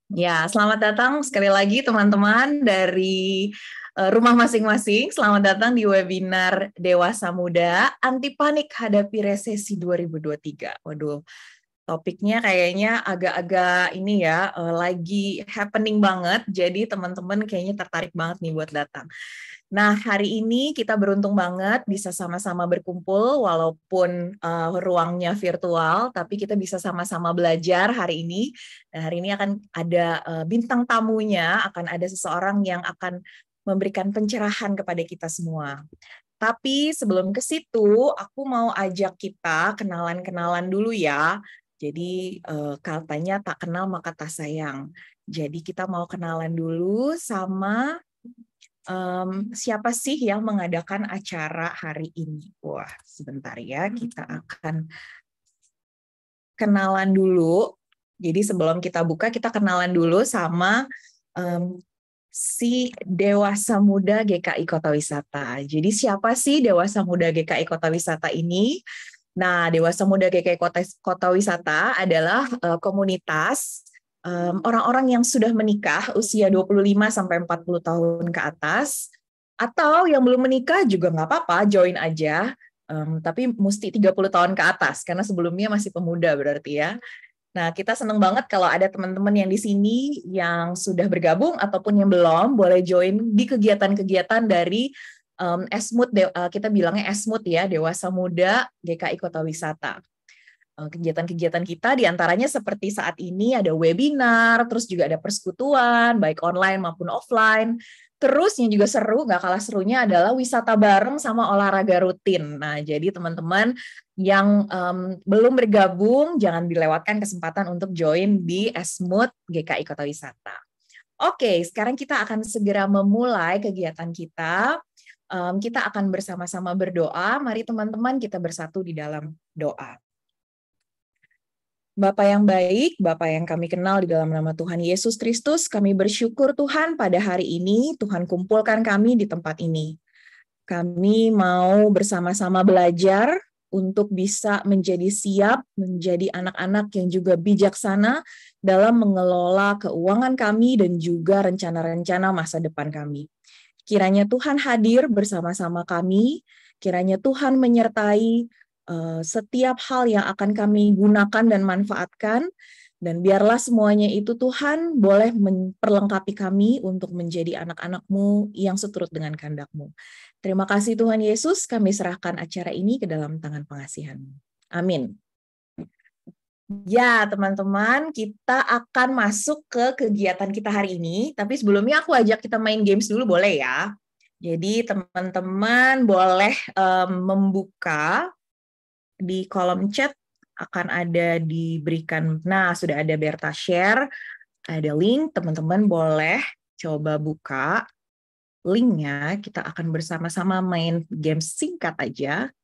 Ya, selamat datang sekali lagi teman-teman dari rumah masing-masing. Selamat datang di webinar Dewasa Muda, Anti Panik Hadapi Resesi 2023. Waduh, topiknya kayaknya agak-agak ini ya, lagi happening banget. Jadi teman-teman kayaknya tertarik banget nih buat datang. Nah, hari ini kita beruntung banget bisa sama-sama berkumpul walaupun ruangnya virtual, tapi kita bisa sama-sama belajar hari ini. Dan hari ini akan ada bintang tamunya, akan ada seseorang yang akan memberikan pencerahan kepada kita semua. Tapi sebelum ke situ, aku mau ajak kita kenalan-kenalan dulu ya. Jadi katanya tak kenal maka tak sayang. Jadi kita mau kenalan dulu sama siapa sih yang mengadakan acara hari ini? Wah, sebentar ya, kita akan kenalan dulu. Jadi sebelum kita buka, kita kenalan dulu sama um, si Dewasa Muda GKI Kota Wisata. Jadi siapa sih Dewasa Muda GKI Kota Wisata ini? Nah, Dewasa Muda GKI Kota Wisata adalah komunitas orang-orang yang sudah menikah usia 25 sampai 40 tahun ke atas, atau yang belum menikah juga nggak apa-apa, join aja. Tapi mesti 30 tahun ke atas, karena sebelumnya masih pemuda berarti ya. Nah, kita senang banget kalau ada teman-teman yang di sini yang sudah bergabung ataupun yang belum, boleh join di kegiatan-kegiatan dari Esmut, kita bilangnya Esmut ya, Dewasa Muda GKI Kota Wisata. Kegiatan-kegiatan kita diantaranya seperti saat ini ada webinar, terus juga ada persekutuan, baik online maupun offline. Terus yang juga seru, nggak kalah serunya adalah wisata bareng sama olahraga rutin. Nah, jadi teman-teman yang belum bergabung, jangan dilewatkan kesempatan untuk join di Esmut GKI Kota Wisata. Oke, sekarang kita akan segera memulai kegiatan kita. Kita akan bersama-sama berdoa. Mari teman-teman kita bersatu di dalam doa. Bapa yang baik, Bapa yang kami kenal di dalam nama Tuhan Yesus Kristus, kami bersyukur Tuhan pada hari ini Tuhan kumpulkan kami di tempat ini. Kami mau bersama-sama belajar untuk bisa menjadi siap, menjadi anak-anak yang juga bijaksana dalam mengelola keuangan kami dan juga rencana-rencana masa depan kami. Kiranya Tuhan hadir bersama-sama kami, kiranya Tuhan menyertai setiap hal yang akan kami gunakan dan manfaatkan, dan biarlah semuanya itu Tuhan boleh memperlengkapi kami untuk menjadi anak-anak-Mu yang seturut dengan kehendak-Mu. Terima kasih Tuhan Yesus, kami serahkan acara ini ke dalam tangan pengasihan-Mu. Amin. Ya, teman-teman, kita akan masuk ke kegiatan kita hari ini, tapi sebelumnya aku ajak kita main games dulu, boleh ya? Jadi teman-teman boleh membuka di kolom chat, akan ada diberikan, nah sudah ada Berta share, ada link, teman-teman boleh coba buka linknya, kita akan bersama-sama main game singkat aja.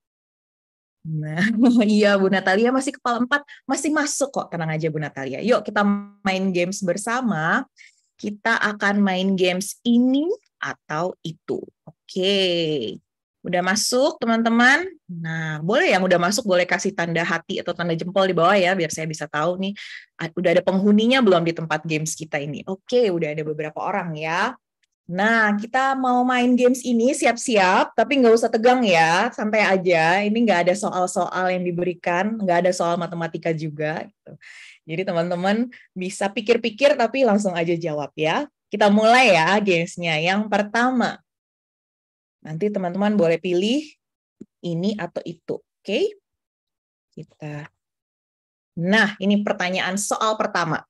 Nah, iya Bu Natalia masih kepala 4, masih masuk kok, tenang aja Bu Natalia. Yuk kita main games bersama, kita akan main games ini atau itu. Oke. Udah masuk teman-teman? Nah, boleh yang udah masuk boleh kasih tanda hati atau tanda jempol di bawah ya, biar saya bisa tahu nih, udah ada penghuninya belum di tempat games kita ini. Oke, udah ada beberapa orang ya. Nah, kita mau main games ini siap-siap, tapi nggak usah tegang ya, santai aja. Ini nggak ada soal-soal yang diberikan, nggak ada soal matematika juga. Gitu. Jadi teman-teman bisa pikir-pikir tapi langsung aja jawab ya. Kita mulai ya gamesnya. Yang pertama, nanti teman-teman boleh pilih ini atau itu, oke? Kita. Nah, ini pertanyaan soal pertama.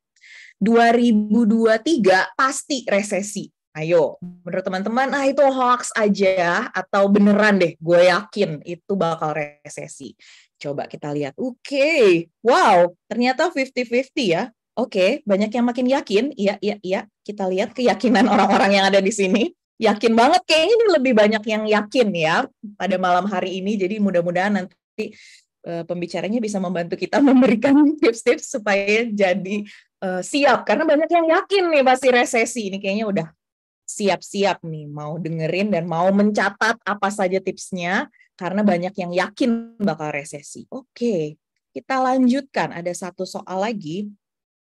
2023 pasti resesi. Ayo, menurut teman-teman, itu hoax aja atau beneran deh? Gue yakin itu bakal resesi. Coba kita lihat. Oke, wow, ternyata 50-50 ya. Oke, banyak yang makin yakin. Iya, iya, iya. Kita lihat keyakinan orang-orang yang ada di sini. Yakin banget, kayaknya ini lebih banyak yang yakin ya pada malam hari ini. Jadi mudah-mudahan nanti pembicaranya bisa membantu kita memberikan tips-tips supaya jadi siap. Karena banyak yang yakin nih pasti resesi. Ini kayaknya udah siap-siap nih mau dengerin dan mau mencatat apa saja tipsnya karena banyak yang yakin bakal resesi. Oke, kita lanjutkan. Ada satu soal lagi.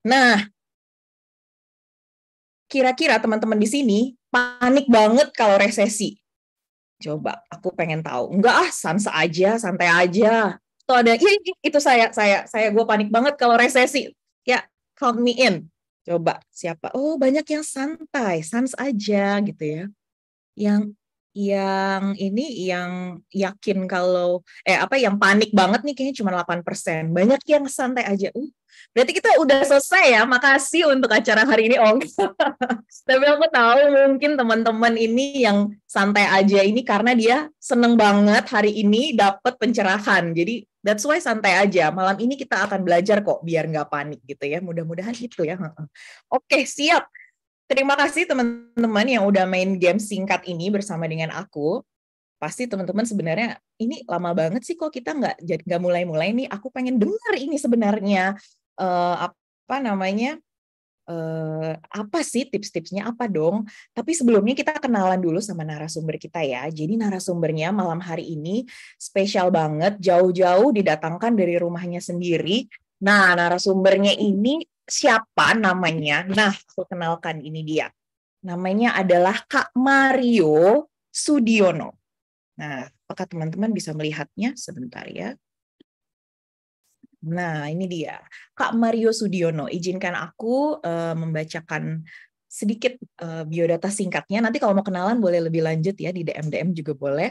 Nah, kira-kira teman-teman di sini panik banget kalau resesi? Coba, aku pengen tahu. Enggak ah, santai aja. Tuh ada, iya, itu saya gue panik banget kalau resesi. Ya, count me in. Coba, siapa? Oh, banyak yang santai, sans aja gitu ya. Yang yakin kalau yang panik banget nih kayaknya cuma 8%. Banyak yang santai aja. Berarti kita udah selesai ya. Makasih untuk acara hari ini, Om. Tapi aku tahu mungkin teman-teman ini yang santai aja ini karena dia seneng banget hari ini dapat pencerahan. Jadi that's why santai aja. Malam ini kita akan belajar kok biar nggak panik gitu ya. Mudah-mudahan itu ya. Oke, siap. Terima kasih teman-teman yang udah main game singkat ini bersama dengan aku. Pasti teman-teman sebenarnya ini lama banget sih kok kita nggak mulai-mulai nih. Aku pengen dengar ini sebenarnya apa namanya apa sih tips-tipsnya apa dong? Tapi sebelumnya kita kenalan dulu sama narasumber kita ya. Jadi narasumbernya malam hari ini spesial banget, jauh-jauh didatangkan dari rumahnya sendiri. Nah, narasumbernya ini siapa namanya? Nah, aku kenalkan ini dia. Namanya adalah Kak Mario Sudiono. Nah, apakah teman-teman bisa melihatnya sebentar ya? Nah, ini dia. Kak Mario Sudiono, izinkan aku membacakan sedikit biodata singkatnya. Nanti kalau mau kenalan boleh lebih lanjut ya, di DM-DM juga boleh.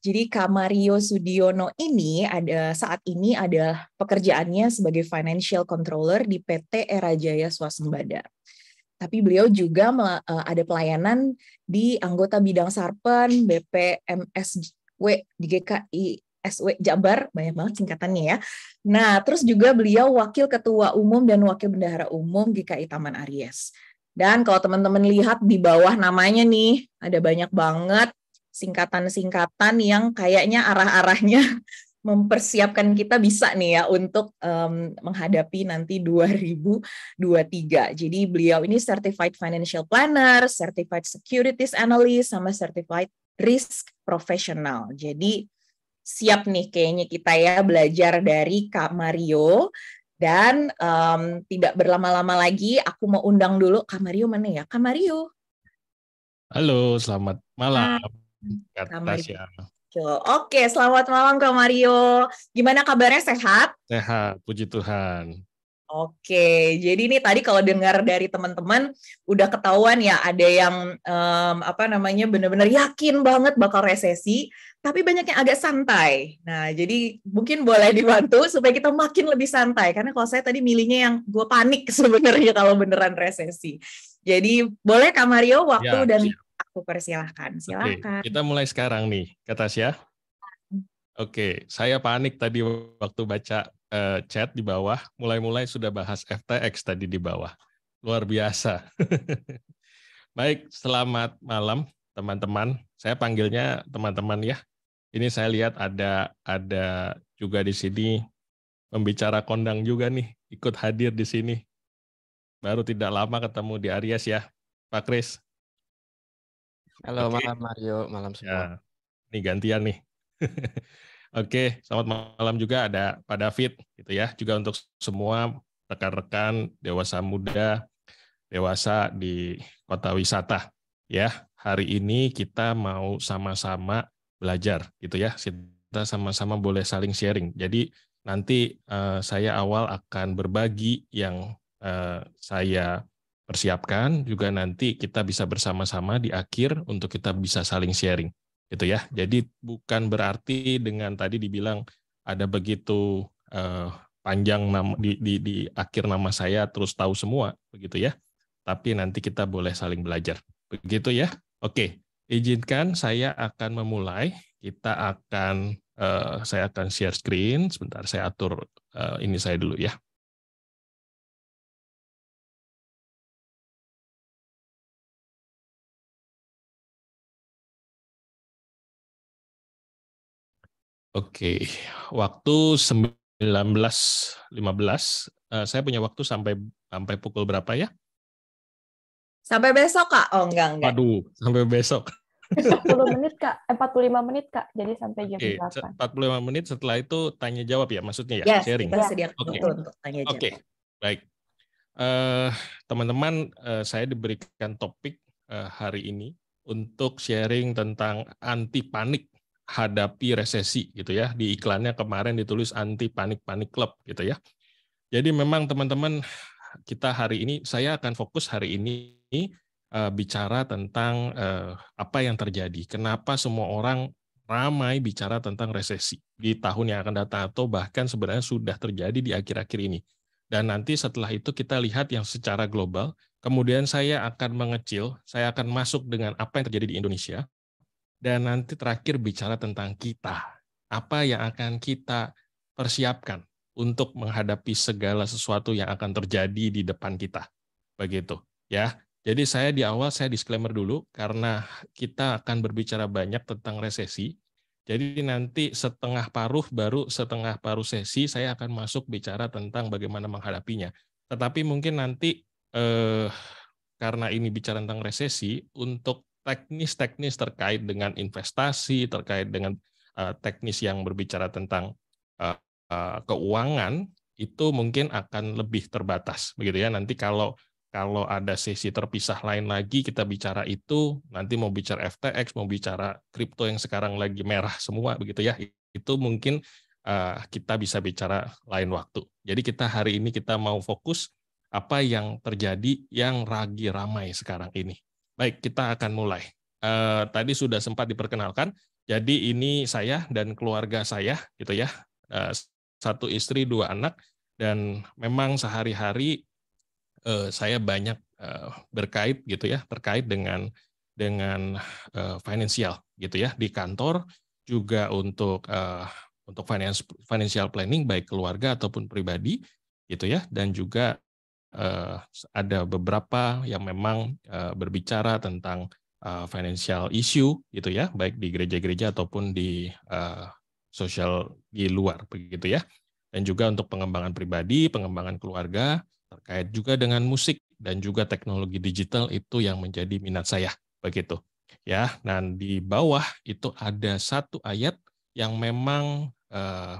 Jadi Kak Mario Sudiono ini saat ini ada pekerjaannya sebagai Financial Controller di PT Era Jaya Swasembada. Tapi beliau juga ada pelayanan di anggota bidang Sarpen, BPMSW di GKI SW Jabar, banyak banget singkatannya ya. Nah, terus juga beliau Wakil Ketua Umum dan Wakil Bendahara Umum GKI Taman Aries. Dan kalau teman-teman lihat di bawah namanya nih, ada banyak banget singkatan-singkatan yang kayaknya arah-arahnya mempersiapkan kita bisa nih ya untuk menghadapi nanti 2023. Jadi beliau ini Certified Financial Planner, Certified Securities Analyst, sama Certified Risk Professional. Jadi siap nih kayaknya kita ya belajar dari Kak Mario. Dan tidak berlama-lama lagi, aku mau undang dulu Kak Mario mana ya? Kak Mario. Halo, selamat malam, Kak Kak Mario. Tasya. Oke, selamat malam Kak Mario. Gimana kabarnya, sehat? Sehat, puji Tuhan. Oke, jadi ini tadi kalau dengar dari teman-teman udah ketahuan ya ada yang benar-benar yakin banget bakal resesi, tapi banyak yang agak santai. Nah, jadi mungkin boleh dibantu supaya kita makin lebih santai karena kalau saya tadi milihnya yang gue panik sebenarnya kalau beneran resesi. Jadi boleh Kak Mario waktu Ya, dan siap. aku persilahkan. Oke, Silakan. kita mulai sekarang nih, Kak Tasya. Oke, saya panik tadi waktu baca chat di bawah, mulai-mulai sudah bahas FTX tadi di bawah. Luar biasa. Baik, selamat malam teman-teman. Saya panggilnya teman-teman ya. Ini saya lihat ada juga di sini pembicara kondang juga nih, ikut hadir di sini. Baru tidak lama ketemu di Aries ya, Pak Kris. Halo, Oke, malam Mario, malam semua. ya, ini gantian nih. Oke, selamat malam juga ada Pak David, gitu ya. Juga untuk semua rekan-rekan dewasa muda, dewasa di kota wisata. Ya, hari ini kita mau sama-sama belajar, gitu ya. Kita sama-sama boleh saling sharing. Jadi nanti saya awal akan berbagi yang saya persiapkan, juga nanti kita bisa bersama-sama di akhir untuk kita bisa saling sharing. Gitu ya. Jadi bukan berarti dengan tadi dibilang ada begitu panjang di akhir nama saya terus tahu semua, begitu ya. Tapi nanti kita boleh saling belajar. Begitu ya. Oke, izinkan saya akan memulai. Saya akan share screen. Sebentar saya atur ini saya dulu ya. Oke, waktu 19.15, saya punya waktu sampai pukul berapa ya? Sampai besok Kak? Oh enggak. Waduh, sampai besok. 40 menit Kak, 45 menit Kak, jadi sampai jam Oke, 8. 45 menit setelah itu tanya jawab ya maksudnya ya, Yes, sharing. kita sediakan Oke. waktu untuk tanya jawab. Oke, baik. Teman-teman, saya diberikan topik hari ini untuk sharing tentang anti panik hadapi resesi gitu ya. Di iklannya kemarin ditulis anti panik club gitu ya. Jadi memang teman-teman, kita hari ini, saya akan fokus hari ini bicara tentang apa yang terjadi. Kenapa semua orang ramai bicara tentang resesi di tahun yang akan datang atau bahkan sebenarnya sudah terjadi di akhir-akhir ini. Dan nanti setelah itu kita lihat yang secara global, kemudian saya akan mengecil, saya akan masuk dengan apa yang terjadi di Indonesia, dan nanti terakhir bicara tentang kita. Apa yang akan kita persiapkan untuk menghadapi segala sesuatu yang akan terjadi di depan kita. Begitu, ya. Jadi saya di awal saya disclaimer dulu karena kita akan berbicara banyak tentang resesi. Jadi nanti setengah paruh sesi saya akan masuk bicara tentang bagaimana menghadapinya. Tetapi mungkin nanti karena ini bicara tentang resesi, untuk teknis-teknis terkait dengan investasi, terkait dengan teknis yang berbicara tentang keuangan, itu mungkin akan lebih terbatas, begitu ya. Nanti kalau ada sesi terpisah lain lagi, kita bicara itu, nanti mau bicara FTX, mau bicara kripto yang sekarang lagi merah semua, begitu ya, itu mungkin kita bisa bicara lain waktu. Jadi kita hari ini kita mau fokus apa yang terjadi yang lagi ramai sekarang ini. Baik, kita akan mulai. Tadi sudah sempat diperkenalkan, jadi ini saya dan keluarga saya, gitu ya, 1 istri 2 anak, dan memang sehari-hari saya banyak berkait gitu ya, terkait dengan finansial gitu ya, di kantor juga untuk financial planning baik keluarga ataupun pribadi gitu ya, dan juga ada beberapa yang memang berbicara tentang financial issue gitu ya, baik di gereja-gereja ataupun di sosial di luar begitu ya. Dan juga untuk pengembangan pribadi, pengembangan keluarga, terkait juga dengan musik dan juga teknologi digital, itu yang menjadi minat saya begitu ya. Dan di bawah itu ada satu ayat yang memang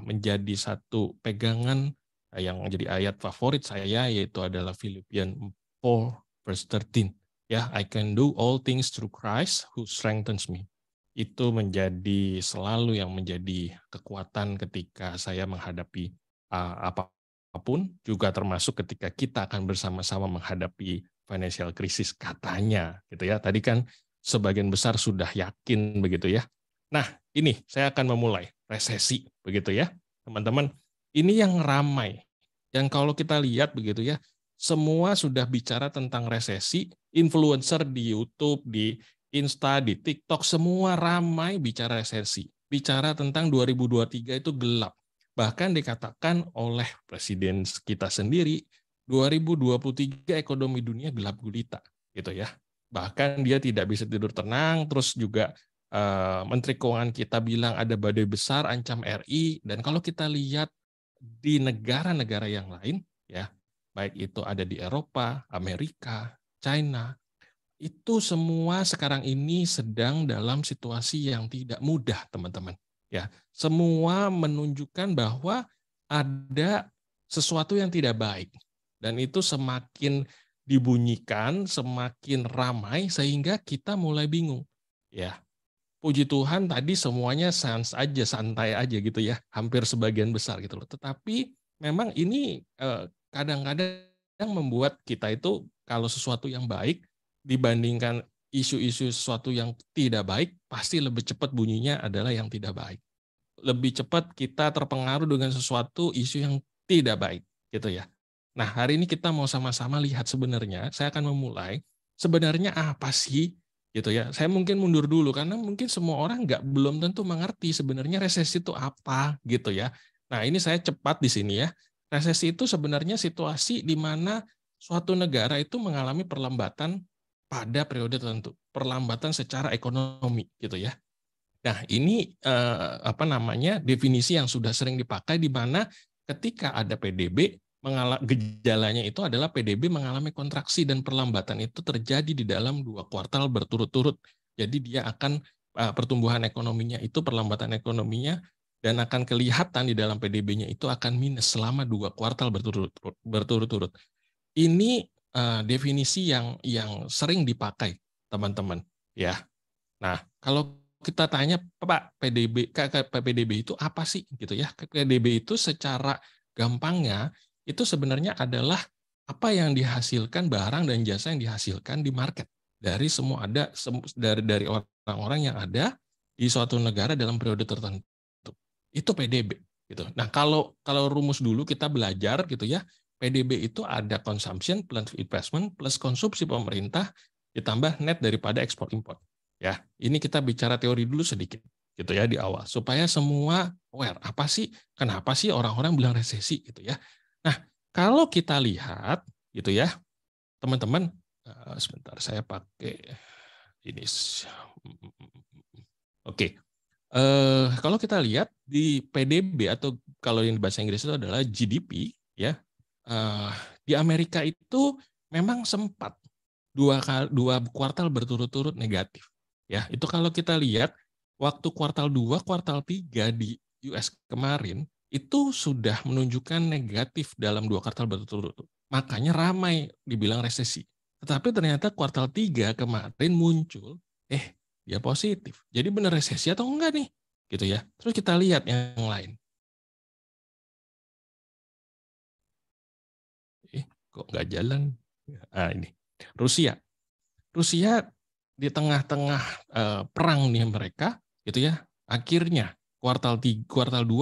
menjadi satu pegangan yang menjadi ayat favorit saya, yaitu adalah Filipians 4 verse 13 ya, I can do all things through Christ who strengthens me. Itu menjadi selalu yang menjadi kekuatan ketika saya menghadapi apapun, juga termasuk ketika kita akan bersama-sama menghadapi financial crisis katanya gitu ya. Tadi kan sebagian besar sudah yakin begitu ya. Nah, ini saya akan memulai resesi begitu ya. Teman-teman, ini yang ramai. Yang kalau kita lihat begitu ya, semua sudah bicara tentang resesi, influencer di YouTube, di Insta, di TikTok, semua ramai bicara resesi. Bicara tentang 2023 itu gelap. Bahkan dikatakan oleh presiden kita sendiri, 2023 ekonomi dunia gelap gulita, gitu ya. Bahkan dia tidak bisa tidur tenang, terus juga Menteri Keuangan kita bilang ada badai besar ancam RI, dan kalau kita lihat di negara-negara yang lain, ya, baik itu ada di Eropa, Amerika, China, itu semua sekarang ini sedang dalam situasi yang tidak mudah, teman-teman. Ya, semua menunjukkan bahwa ada sesuatu yang tidak baik, dan itu semakin dibunyikan, semakin ramai sehingga kita mulai bingung. Ya, puji Tuhan tadi semuanya santai aja gitu ya, hampir sebagian besar gitu loh. Tetapi memang ini kadang-kadang membuat kita itu kalau sesuatu yang baik dibandingkan isu-isu sesuatu yang tidak baik, pasti lebih cepat bunyinya adalah yang tidak baik. Lebih cepat kita terpengaruh dengan sesuatu isu yang tidak baik gitu ya. Nah, hari ini kita mau sama-sama lihat sebenarnya, saya akan memulai sebenarnya apa sih gitu ya. Saya mungkin mundur dulu karena mungkin semua orang belum tentu mengerti sebenarnya resesi itu apa gitu ya. Nah, ini saya cepat di sini ya. Resesi itu sebenarnya situasi di mana suatu negara itu mengalami perlambatan pada periode tertentu, perlambatan secara ekonomi gitu ya. Nah, ini definisi yang sudah sering dipakai di mana ketika ada PDB, gejalanya itu adalah PDB mengalami kontraksi dan perlambatan itu terjadi di dalam 2 kuartal berturut-turut. Jadi dia akan pertumbuhan ekonominya itu, perlambatan ekonominya, dan akan kelihatan di dalam PDB-nya itu akan minus selama 2 kuartal berturut-turut. Ini definisi yang sering dipakai teman-teman ya. Nah, kalau kita tanya Pak PPDB itu apa sih gitu ya? PPDB itu secara gampangnya itu sebenarnya adalah apa yang dihasilkan, barang dan jasa yang dihasilkan di market dari semua dari orang-orang yang ada di suatu negara dalam periode tertentu. Itu PDB gitu. Nah, kalau rumus dulu kita belajar gitu ya, PDB itu ada consumption plus investment plus konsumsi pemerintah ditambah net daripada ekspor impor. Ya, ini kita bicara teori dulu sedikit gitu ya di awal supaya semua aware kenapa sih orang-orang bilang resesi gitu ya. Nah, kalau kita lihat gitu ya, teman-teman, sebentar saya pakai ini. Oke. Kalau kita lihat di PDB atau kalau yang di bahasa Inggris itu adalah GDP ya. Di Amerika itu memang sempat dua kuartal berturut-turut negatif. Ya, itu kalau kita lihat waktu kuartal 2, kuartal 3 di US kemarin itu sudah menunjukkan negatif dalam 2 kuartal berturut-turut. Makanya ramai dibilang resesi. Tetapi ternyata kuartal 3 kemarin muncul dia positif. Jadi benar resesi atau enggak nih? Gitu ya. Terus kita lihat yang lain. Kok nggak jalan? Ini. Rusia di tengah-tengah perang nih mereka gitu ya. Akhirnya kuartal 2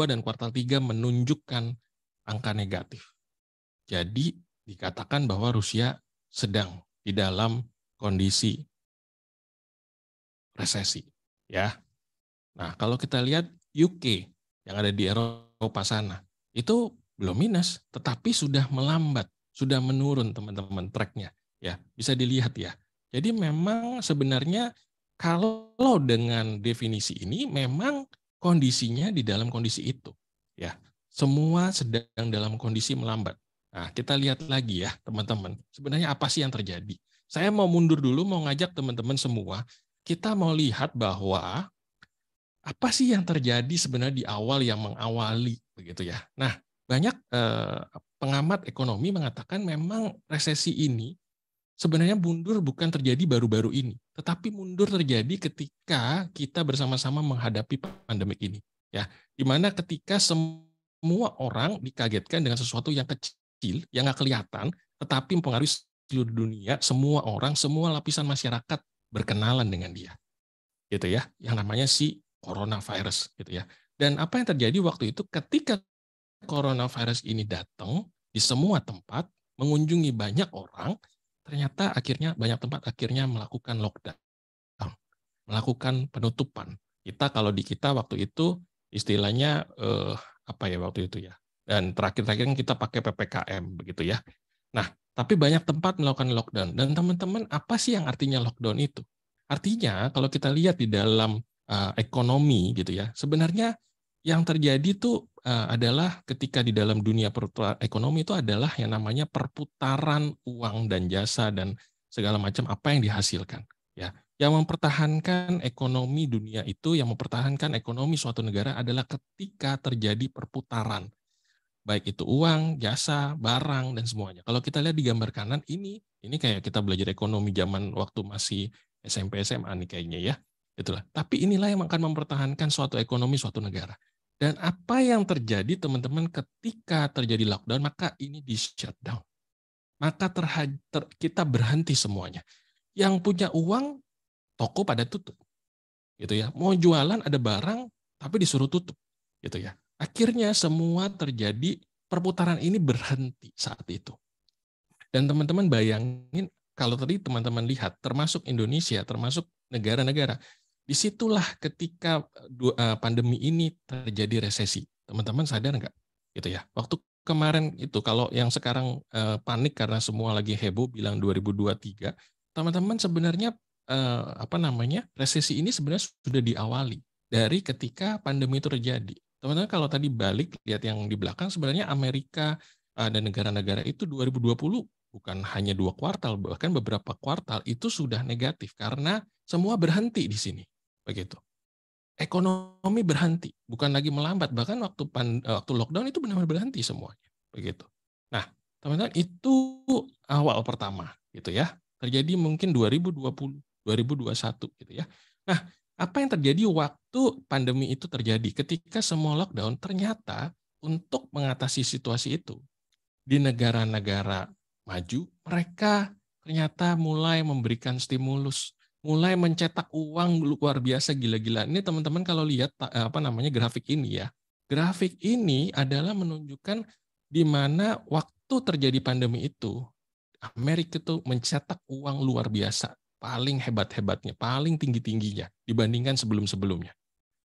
dan kuartal 3 menunjukkan angka negatif. Jadi dikatakan bahwa Rusia sedang di dalam kondisi resesi ya. Nah, kalau kita lihat UK yang ada di Eropa sana, itu belum minus, tetapi sudah melambat, sudah menurun teman-teman tracknya. Ya, bisa dilihat ya. Jadi memang sebenarnya kalau dengan definisi ini memang kondisinya di dalam kondisi itu. Ya, semua sedang dalam kondisi melambat. Nah, kita lihat lagi ya teman-teman. Sebenarnya apa sih yang terjadi? Saya mau mundur dulu, mau ngajak teman-teman semua. Kita mau lihat bahwa apa sih yang terjadi sebenarnya di awal yang mengawali begitu ya. Nah, banyak pengamat ekonomi mengatakan memang resesi ini sebenarnya mundur bukan terjadi baru-baru ini, tetapi mundur terjadi ketika kita bersama-sama menghadapi pandemik ini. Ya, di mana ketika semua orang dikagetkan dengan sesuatu yang kecil, yang nggak kelihatan, tetapi mempengaruhi seluruh dunia, semua orang, semua lapisan masyarakat berkenalan dengan dia. Gitu ya, yang namanya si coronavirus gitu ya. Dan apa yang terjadi waktu itu ketika coronavirus ini datang di semua tempat, mengunjungi banyak orang, ternyata akhirnya banyak tempat akhirnya melakukan lockdown, melakukan penutupan. Kalau di kita waktu itu istilahnya apa ya waktu itu ya. Dan terakhir-terakhir kita pakai PPKM begitu ya. Nah, tapi banyak tempat melakukan lockdown. Dan teman-teman, apa sih yang artinya lockdown itu? Artinya kalau kita lihat di dalam ekonomi gitu ya, sebenarnya yang terjadi itu adalah ketika di dalam dunia ekonomi itu adalah yang namanya perputaran uang dan jasa dan segala macam apa yang dihasilkan. Ya, yang mempertahankan ekonomi dunia itu, yang mempertahankan ekonomi suatu negara adalah ketika terjadi perputaran. Baik itu uang, jasa, barang, dan semuanya. Kalau kita lihat di gambar kanan, ini kayak kita belajar ekonomi zaman waktu masih SMP, SMA nih kayaknya ya. Itulah. Tapi inilah yang akan mempertahankan suatu ekonomi, suatu negara. Dan apa yang terjadi teman-teman ketika terjadi lockdown, maka ini di shutdown. Maka kita berhenti semuanya. Yang punya uang, toko pada tutup. Gitu ya. Mau jualan ada barang, tapi disuruh tutup. Gitu ya. Akhirnya semua terjadi, perputaran ini berhenti saat itu. Dan teman-teman bayangin, kalau tadi teman-teman lihat, termasuk Indonesia, termasuk negara-negara, disitulah ketika pandemi ini terjadi resesi. Teman-teman sadar nggak? Gitu ya. Waktu kemarin itu, kalau yang sekarang panik karena semua lagi heboh bilang 2023, teman-teman sebenarnya resesi ini sebenarnya sudah diawali dari ketika pandemi itu terjadi. Teman-teman kalau tadi balik lihat yang di belakang, sebenarnya Amerika dan negara-negara itu 2020 bukan hanya 2 kuartal, bahkan beberapa kuartal itu sudah negatif karena semua berhenti di sini. Begitu. Ekonomi berhenti, bukan lagi melambat, bahkan waktu lockdown itu benar-benar berhenti semuanya. Begitu. Nah, Teman-teman, itu awal pertama gitu ya. Terjadi mungkin 2020, 2021 gitu ya. Nah, apa yang terjadi waktu pandemi itu terjadi? Ketika semua lockdown, ternyata untuk mengatasi situasi itu di negara-negara maju, mereka ternyata mulai memberikan stimulus, mulai mencetak uang luar biasa gila-gila. Ini teman-teman kalau lihat grafik ini ya. Grafik ini adalah menunjukkan di mana waktu terjadi pandemi itu Amerika itu mencetak uang luar biasa, paling hebat-hebatnya, paling tinggi-tingginya dibandingkan sebelum-sebelumnya.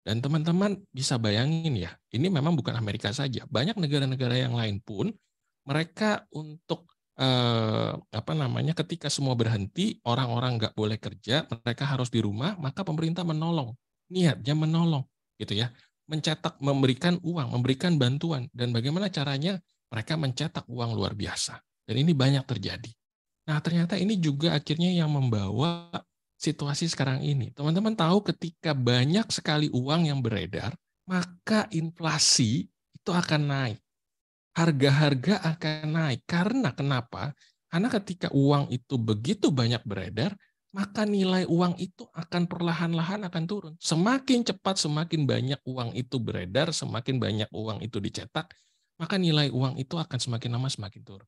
Dan teman-teman bisa bayangin ya, ini memang bukan Amerika saja. Banyak negara-negara yang lain pun mereka untuk ketika semua berhenti, orang-orang nggak boleh kerja, mereka harus di rumah, maka pemerintah menolong, niatnya menolong, gitu ya, mencetak, memberikan uang, memberikan bantuan, dan bagaimana caranya mereka mencetak uang luar biasa. Dan ini banyak terjadi. Nah, ternyata ini juga akhirnya yang membawa situasi sekarang ini. Teman-teman tahu ketika banyak sekali uang yang beredar, maka inflasi itu akan naik. Harga-harga akan naik. Karena kenapa? Karena ketika uang itu begitu banyak beredar, maka nilai uang itu akan perlahan-lahan akan turun. Semakin cepat, semakin banyak uang itu beredar, semakin banyak uang itu dicetak, maka nilai uang itu akan semakin lama semakin turun.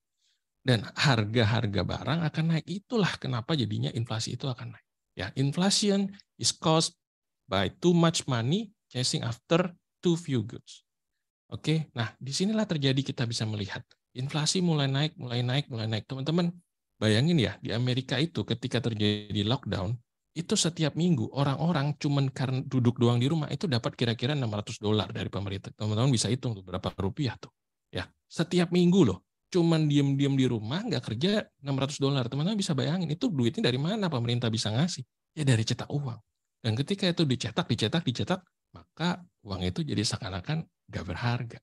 Dan harga-harga barang akan naik. Itulah kenapa jadinya inflasi itu akan naik. Ya, inflation is caused by too much money chasing after too few goods. Oke, nah disinilah terjadi kita bisa melihat inflasi mulai naik. Teman-teman bayangin ya, di Amerika itu ketika terjadi lockdown, itu setiap minggu orang-orang cuman karena duduk doang di rumah itu dapat kira-kira $600 dari pemerintah. Teman-teman bisa hitung tuh berapa rupiah tuh. Ya, setiap minggu loh. Cuman diem-diem di rumah, nggak kerja, $600. Teman-teman bisa bayangin, itu duitnya dari mana pemerintah bisa ngasih? Ya dari cetak uang. Dan ketika itu dicetak, maka uang itu jadi seakan-akan nggak berharga.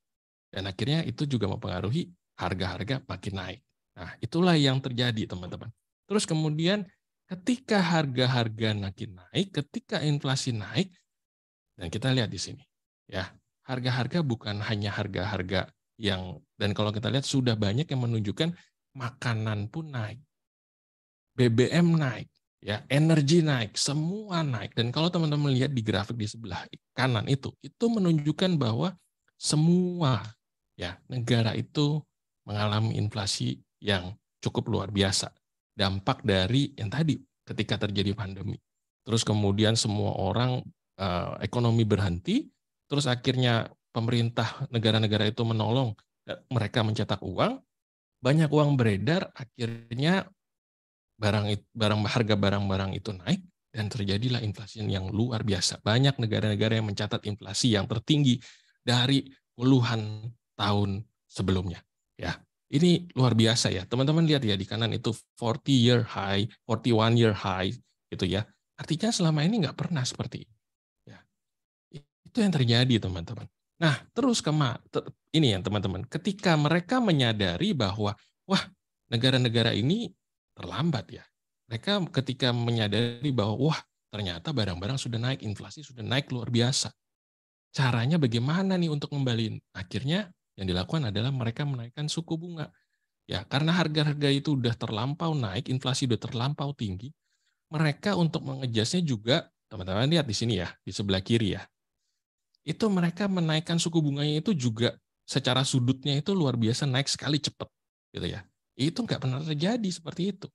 Dan akhirnya itu juga mempengaruhi harga-harga makin naik. Nah, itulah yang terjadi, teman-teman. Terus kemudian ketika harga-harga makin naik, ketika inflasi naik, dan kita lihat di sini, ya, harga-harga bukan hanya harga-harga yang, dan kalau kita lihat sudah banyak yang menunjukkan makanan pun naik, BBM naik, ya, energi naik, semua naik. Dan kalau teman-teman lihat di grafik di sebelah kanan itu menunjukkan bahwa semua ya negara itu mengalami inflasi yang cukup luar biasa. Dampak dari yang tadi ketika terjadi pandemi. Terus kemudian semua orang ekonomi berhenti, terus akhirnya pemerintah negara-negara itu menolong mereka mencetak uang, banyak uang beredar, akhirnya harga barang-barang itu naik dan terjadilah inflasi yang luar biasa. Banyak negara-negara yang mencatat inflasi yang tertinggi dari puluhan tahun sebelumnya. Ya, ini luar biasa ya. Teman-teman lihat ya di kanan itu 40-year high, 41-year high gitu ya. Artinya selama ini nggak pernah seperti ini. Ya. Itu yang terjadi, teman-teman. Nah, terus ini ya teman-teman, ketika mereka menyadari bahwa wah, negara-negara ini terlambat ya. Mereka ketika menyadari bahwa wah, ternyata barang-barang sudah naik, inflasi sudah naik luar biasa. Caranya bagaimana nih untuk ngembaliin? Akhirnya yang dilakukan adalah mereka menaikkan suku bunga. Ya, karena harga-harga itu udah terlampau naik, inflasi udah terlampau tinggi, mereka untuk mengejasnya juga, teman-teman lihat di sini ya, di sebelah kiri ya. Itu mereka menaikkan suku bunganya itu juga secara sudutnya itu luar biasa naik sekali cepat gitu ya. Itu nggak pernah terjadi seperti itu.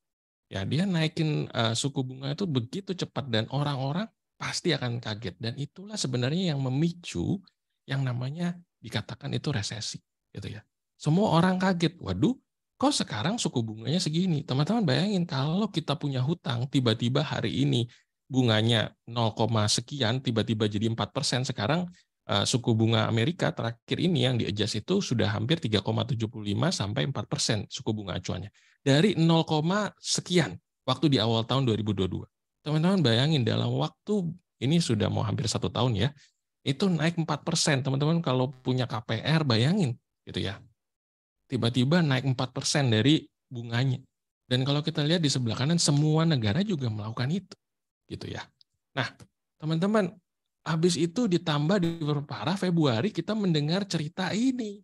Ya, dia naikin suku bunga itu begitu cepat dan orang-orang pasti akan kaget, dan itulah sebenarnya yang memicu yang namanya dikatakan itu resesi gitu ya. Semua orang kaget, waduh, kok sekarang suku bunganya segini? Teman-teman bayangin kalau kita punya hutang tiba-tiba hari ini bunganya 0, sekian tiba-tiba jadi 4%, sekarang suku bunga Amerika terakhir ini yang di-adjust itu sudah hampir 3,75 sampai 4% suku bunga acuannya. Dari 0, sekian waktu di awal tahun 2022. Teman-teman bayangin dalam waktu ini sudah mau hampir 1 tahun ya, itu naik 4%. Teman-teman kalau punya KPR bayangin gitu ya. Tiba-tiba naik 4% dari bunganya. Dan kalau kita lihat di sebelah kanan semua negara juga melakukan itu. Gitu ya. Nah, teman-teman, habis itu ditambah diperparah Februari kita mendengar cerita ini.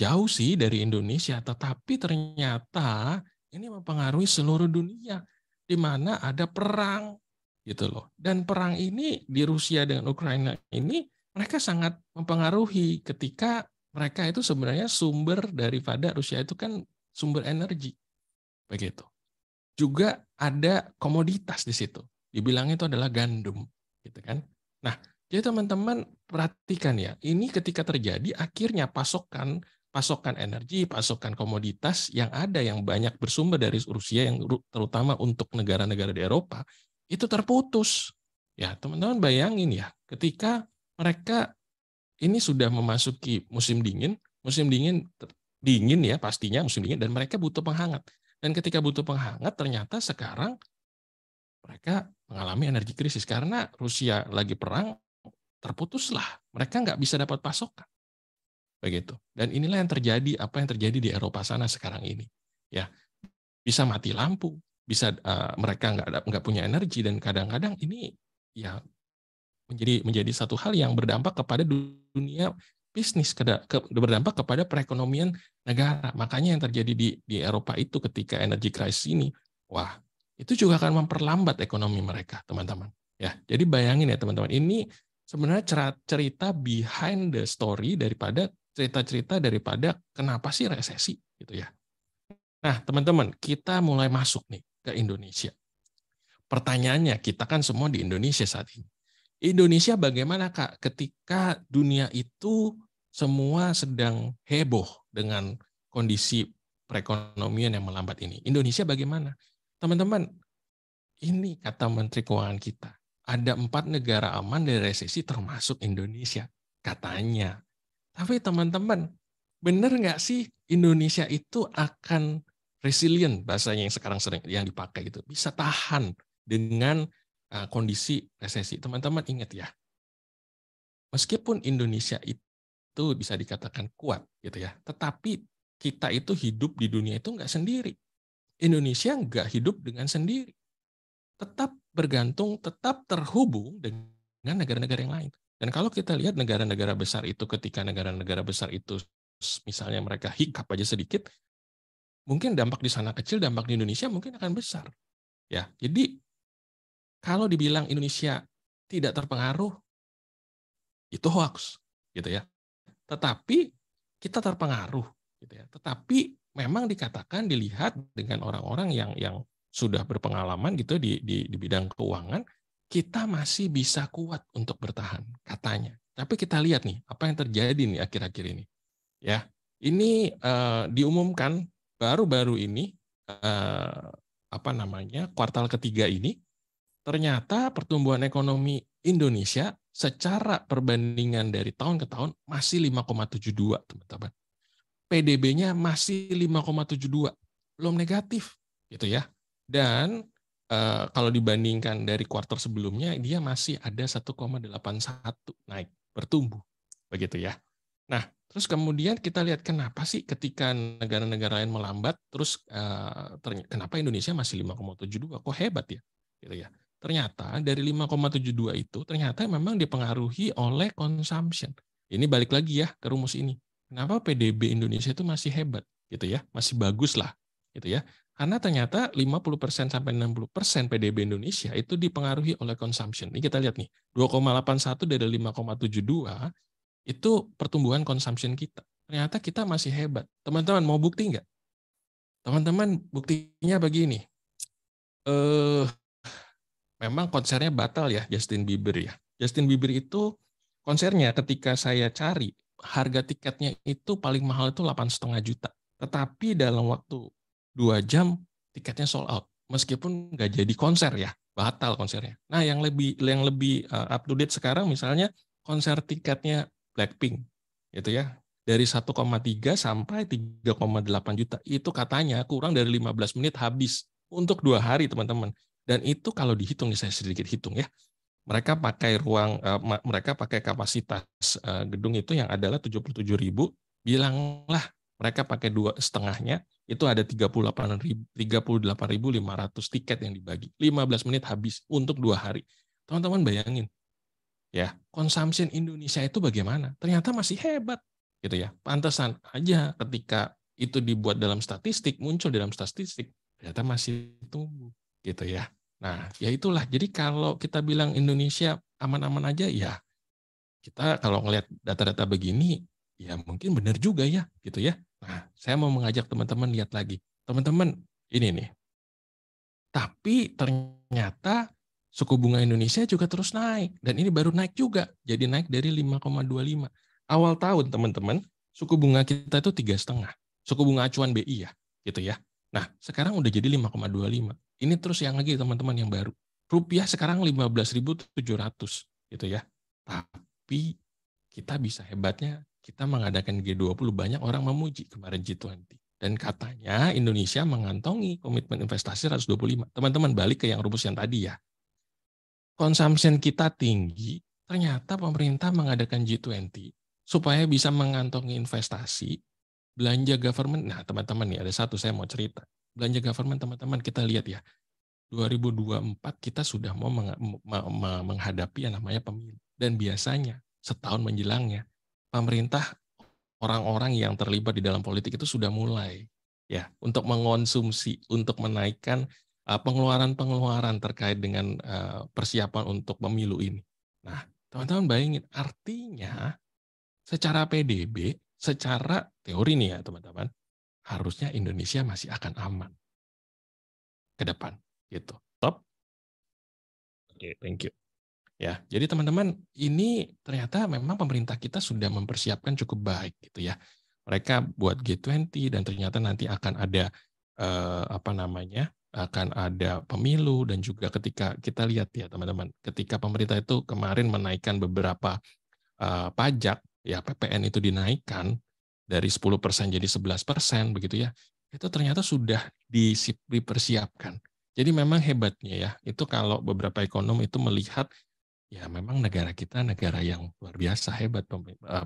jauh sih dari Indonesia, tetapi ternyata ini mempengaruhi seluruh dunia, di mana ada perang gitu loh. Dan perang ini di Rusia dengan Ukraina ini mereka sangat mempengaruhi ketika mereka itu sebenarnya sumber daripada Rusia itu kan sumber energi begitu. Juga ada komoditas di situ. Dibilang itu adalah gandum gitu kan. Nah, jadi teman-teman perhatikan ya, ini ketika terjadi akhirnya pasokan energi, pasokan komoditas yang ada yang banyak bersumber dari Rusia yang terutama untuk negara-negara di Eropa itu terputus. Ya, teman-teman bayangin ya, ketika mereka ini sudah memasuki musim dingin dingin ya pastinya musim dingin dan mereka butuh penghangat. Dan ketika butuh penghangat ternyata sekarang mereka mengalami energi krisis karena Rusia lagi perang, terputuslah. Mereka nggak bisa dapat pasokan. Begitu. Dan inilah yang terjadi, apa yang terjadi di Eropa sana sekarang ini. Ya, bisa mati lampu, bisa mereka nggak punya energi dan kadang-kadang ini ya menjadi satu hal yang berdampak kepada dunia bisnis, berdampak kepada perekonomian negara. Makanya yang terjadi di Eropa itu ketika energi krisis ini, wah, itu juga akan memperlambat ekonomi mereka, teman-teman. Ya, jadi bayangin ya teman-teman, ini sebenarnya cerita behind the story daripada cerita-cerita daripada kenapa sih resesi gitu ya. Nah, teman-teman, kita mulai masuk nih ke Indonesia. Pertanyaannya, kita kan semua di Indonesia saat ini. Indonesia bagaimana Kak ketika dunia itu semua sedang heboh dengan kondisi perekonomian yang melambat ini? Indonesia bagaimana? Teman-teman, ini kata Menteri Keuangan kita, ada 4 negara aman dari resesi termasuk Indonesia, katanya. Tapi teman-teman, benar nggak sih Indonesia itu akan resilient, bahasanya yang sekarang sering yang dipakai gitu, bisa tahan dengan kondisi resesi? Teman-teman ingat ya, meskipun Indonesia itu bisa dikatakan kuat gitu ya, tetapi kita itu hidup di dunia itu nggak sendiri. Indonesia nggak hidup dengan sendiri. Tetap bergantung, tetap terhubung dengan negara-negara yang lain. Dan kalau kita lihat negara-negara besar itu, ketika negara-negara besar itu misalnya mereka hiccup aja sedikit, mungkin dampak di sana kecil, dampak di Indonesia mungkin akan besar. Ya, jadi kalau dibilang Indonesia tidak terpengaruh, itu hoax, gitu ya. Tetapi kita terpengaruh, gitu ya. Tetapi memang dikatakan dilihat dengan orang-orang yang sudah berpengalaman gitu di bidang keuangan, kita masih bisa kuat untuk bertahan, katanya. Tapi kita lihat nih apa yang terjadi nih akhir-akhir ini. Ya, ini diumumkan baru-baru ini kuartal ketiga ini. Ternyata pertumbuhan ekonomi Indonesia secara perbandingan dari tahun ke tahun masih 5,72, teman-teman. PDB-nya masih 5,72, belum negatif, gitu ya. Dan kalau dibandingkan dari kuartal sebelumnya, dia masih ada 1,81 naik, bertumbuh, begitu ya. Nah, terus kemudian kita lihat kenapa sih ketika negara-negara lain melambat, terus kenapa Indonesia masih 5,72? Kok hebat ya, gitu ya. Ternyata dari 5,72 itu ternyata memang dipengaruhi oleh consumption. Ini balik lagi ya ke rumus ini. Kenapa PDB Indonesia itu masih hebat gitu ya, masih bagus lah gitu ya. Karena ternyata 50% sampai 60% PDB Indonesia itu dipengaruhi oleh consumption. Ini kita lihat nih, 2,81 dari 5,72 itu pertumbuhan consumption kita. Ternyata kita masih hebat. Teman-teman mau bukti nggak? Teman-teman buktinya begini. Memang konsernya batal ya Justin Bieber ya. Justin Bieber itu konsernya ketika saya cari harga tiketnya itu paling mahal itu 8,5 juta. Tetapi dalam waktu 2 jam tiketnya sold out. Meskipun nggak jadi konser ya, batal konsernya. Nah yang lebih up to date sekarang misalnya konser tiketnya Blackpink gitu ya. Dari 1,3 sampai 3,8 juta. Itu katanya kurang dari 15 menit habis untuk 2 hari teman-teman. Dan itu kalau dihitung, saya sedikit hitung ya, mereka pakai mereka pakai kapasitas gedung itu yang adalah 77.000, bilanglah mereka pakai 2,5-nya, itu ada 38.500 tiket yang dibagi. 15 menit habis untuk 2 hari. Teman-teman bayangin, ya, consumption Indonesia itu bagaimana? Ternyata masih hebat, gitu ya. Pantesan aja ketika itu dibuat dalam statistik, muncul dalam statistik, ternyata masih tumbuh gitu ya. Nah, ya itulah. Jadi kalau kita bilang Indonesia aman-aman aja, ya kita kalau ngelihat data-data begini, ya mungkin benar juga ya, gitu ya. Nah, saya mau mengajak teman-teman lihat lagi. Teman-teman, ini nih. Tapi ternyata suku bunga Indonesia juga terus naik. Dan ini baru naik juga. Jadi naik dari 5,25. Awal tahun, teman-teman, suku bunga kita itu 3,5. Suku bunga acuan BI ya, gitu ya. Nah, sekarang udah jadi 5,25. Ini terus yang lagi teman-teman yang baru. Rupiah sekarang 15.700 gitu ya. Tapi kita bisa hebatnya kita mengadakan G20, banyak orang memuji kemarin G20. Dan katanya Indonesia mengantongi komitmen investasi 125. Teman-teman balik ke yang rumus yang tadi ya. Consumption kita tinggi, ternyata pemerintah mengadakan G20 supaya bisa mengantongi investasi, belanja government. Nah, teman-teman nih ada satu saya mau cerita. Belanja government teman-teman kita lihat ya. 2024 kita sudah mau menghadapi yang namanya pemilu. Dan biasanya setahun menjelangnya pemerintah, orang-orang yang terlibat di dalam politik itu sudah mulai ya untuk mengonsumsi, untuk menaikkan pengeluaran-pengeluaran terkait dengan persiapan untuk pemilu ini. Nah, teman-teman bayangin, artinya secara PDB, secara teori nih ya teman-teman, harusnya Indonesia masih akan aman ke depan gitu. Top. Oke, thank you. Ya, jadi teman-teman, ini ternyata memang pemerintah kita sudah mempersiapkan cukup baik gitu ya. Mereka buat G20 dan ternyata nanti akan ada akan ada pemilu, dan juga ketika kita lihat ya teman-teman, ketika pemerintah itu kemarin menaikkan beberapa pajak ya, PPN itu dinaikkan dari 10% jadi 11% begitu ya. Itu ternyata sudah dipersiapkan. Jadi memang hebatnya ya, itu kalau beberapa ekonom itu melihat ya memang negara kita negara yang luar biasa hebat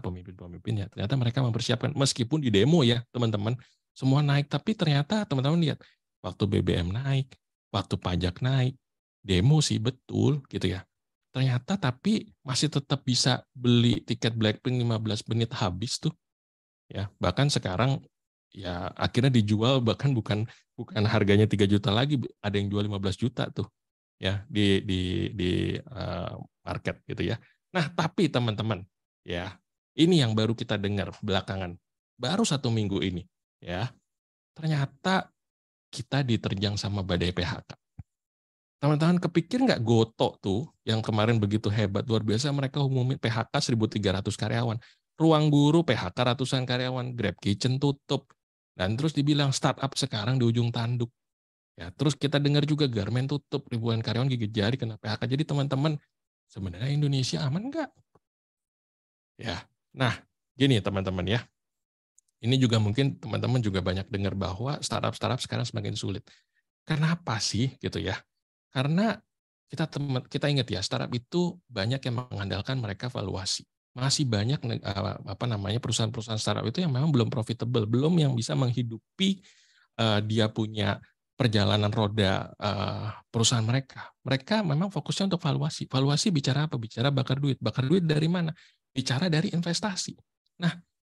pemimpin-pemimpinnya. Ternyata mereka mempersiapkan meskipun di demo ya teman-teman, semua naik, tapi ternyata teman-teman lihat waktu BBM naik, waktu pajak naik, demo sih betul gitu ya. Ternyata tapi masih tetap bisa beli tiket Blackpink 15 menit habis tuh. Ya, bahkan sekarang ya akhirnya dijual bahkan bukan harganya 3 juta lagi, ada yang jual 15 juta tuh. Ya, di market gitu ya. Nah, tapi teman-teman, ya, ini yang baru kita dengar belakangan, baru 1 minggu ini, ya, ternyata kita diterjang sama badai PHK. Teman-teman kepikir nggak Goto tuh, yang kemarin begitu hebat, luar biasa, mereka umumin PHK 1.300 karyawan. Ruang Guru PHK ratusan karyawan, Grab Kitchen tutup, dan terus dibilang startup sekarang di ujung tanduk. Ya, terus kita dengar juga Garmen tutup, ribuan karyawan gigit jari kena PHK. Jadi teman-teman, sebenarnya Indonesia aman nggak? Ya, nah gini teman-teman ya. Ini juga mungkin teman-teman juga banyak dengar bahwa startup sekarang semakin sulit. Kenapa sih gitu ya? Karena kita ingat ya, startup itu banyak yang mengandalkan mereka valuasi. Masih banyak perusahaan-perusahaan startup itu yang memang belum profitable, belum yang bisa menghidupi dia punya perjalanan roda perusahaan mereka. Mereka memang fokusnya untuk valuasi. Valuasi bicara apa? Bicara bakar duit. Bakar duit dari mana? Bicara dari investasi. Nah,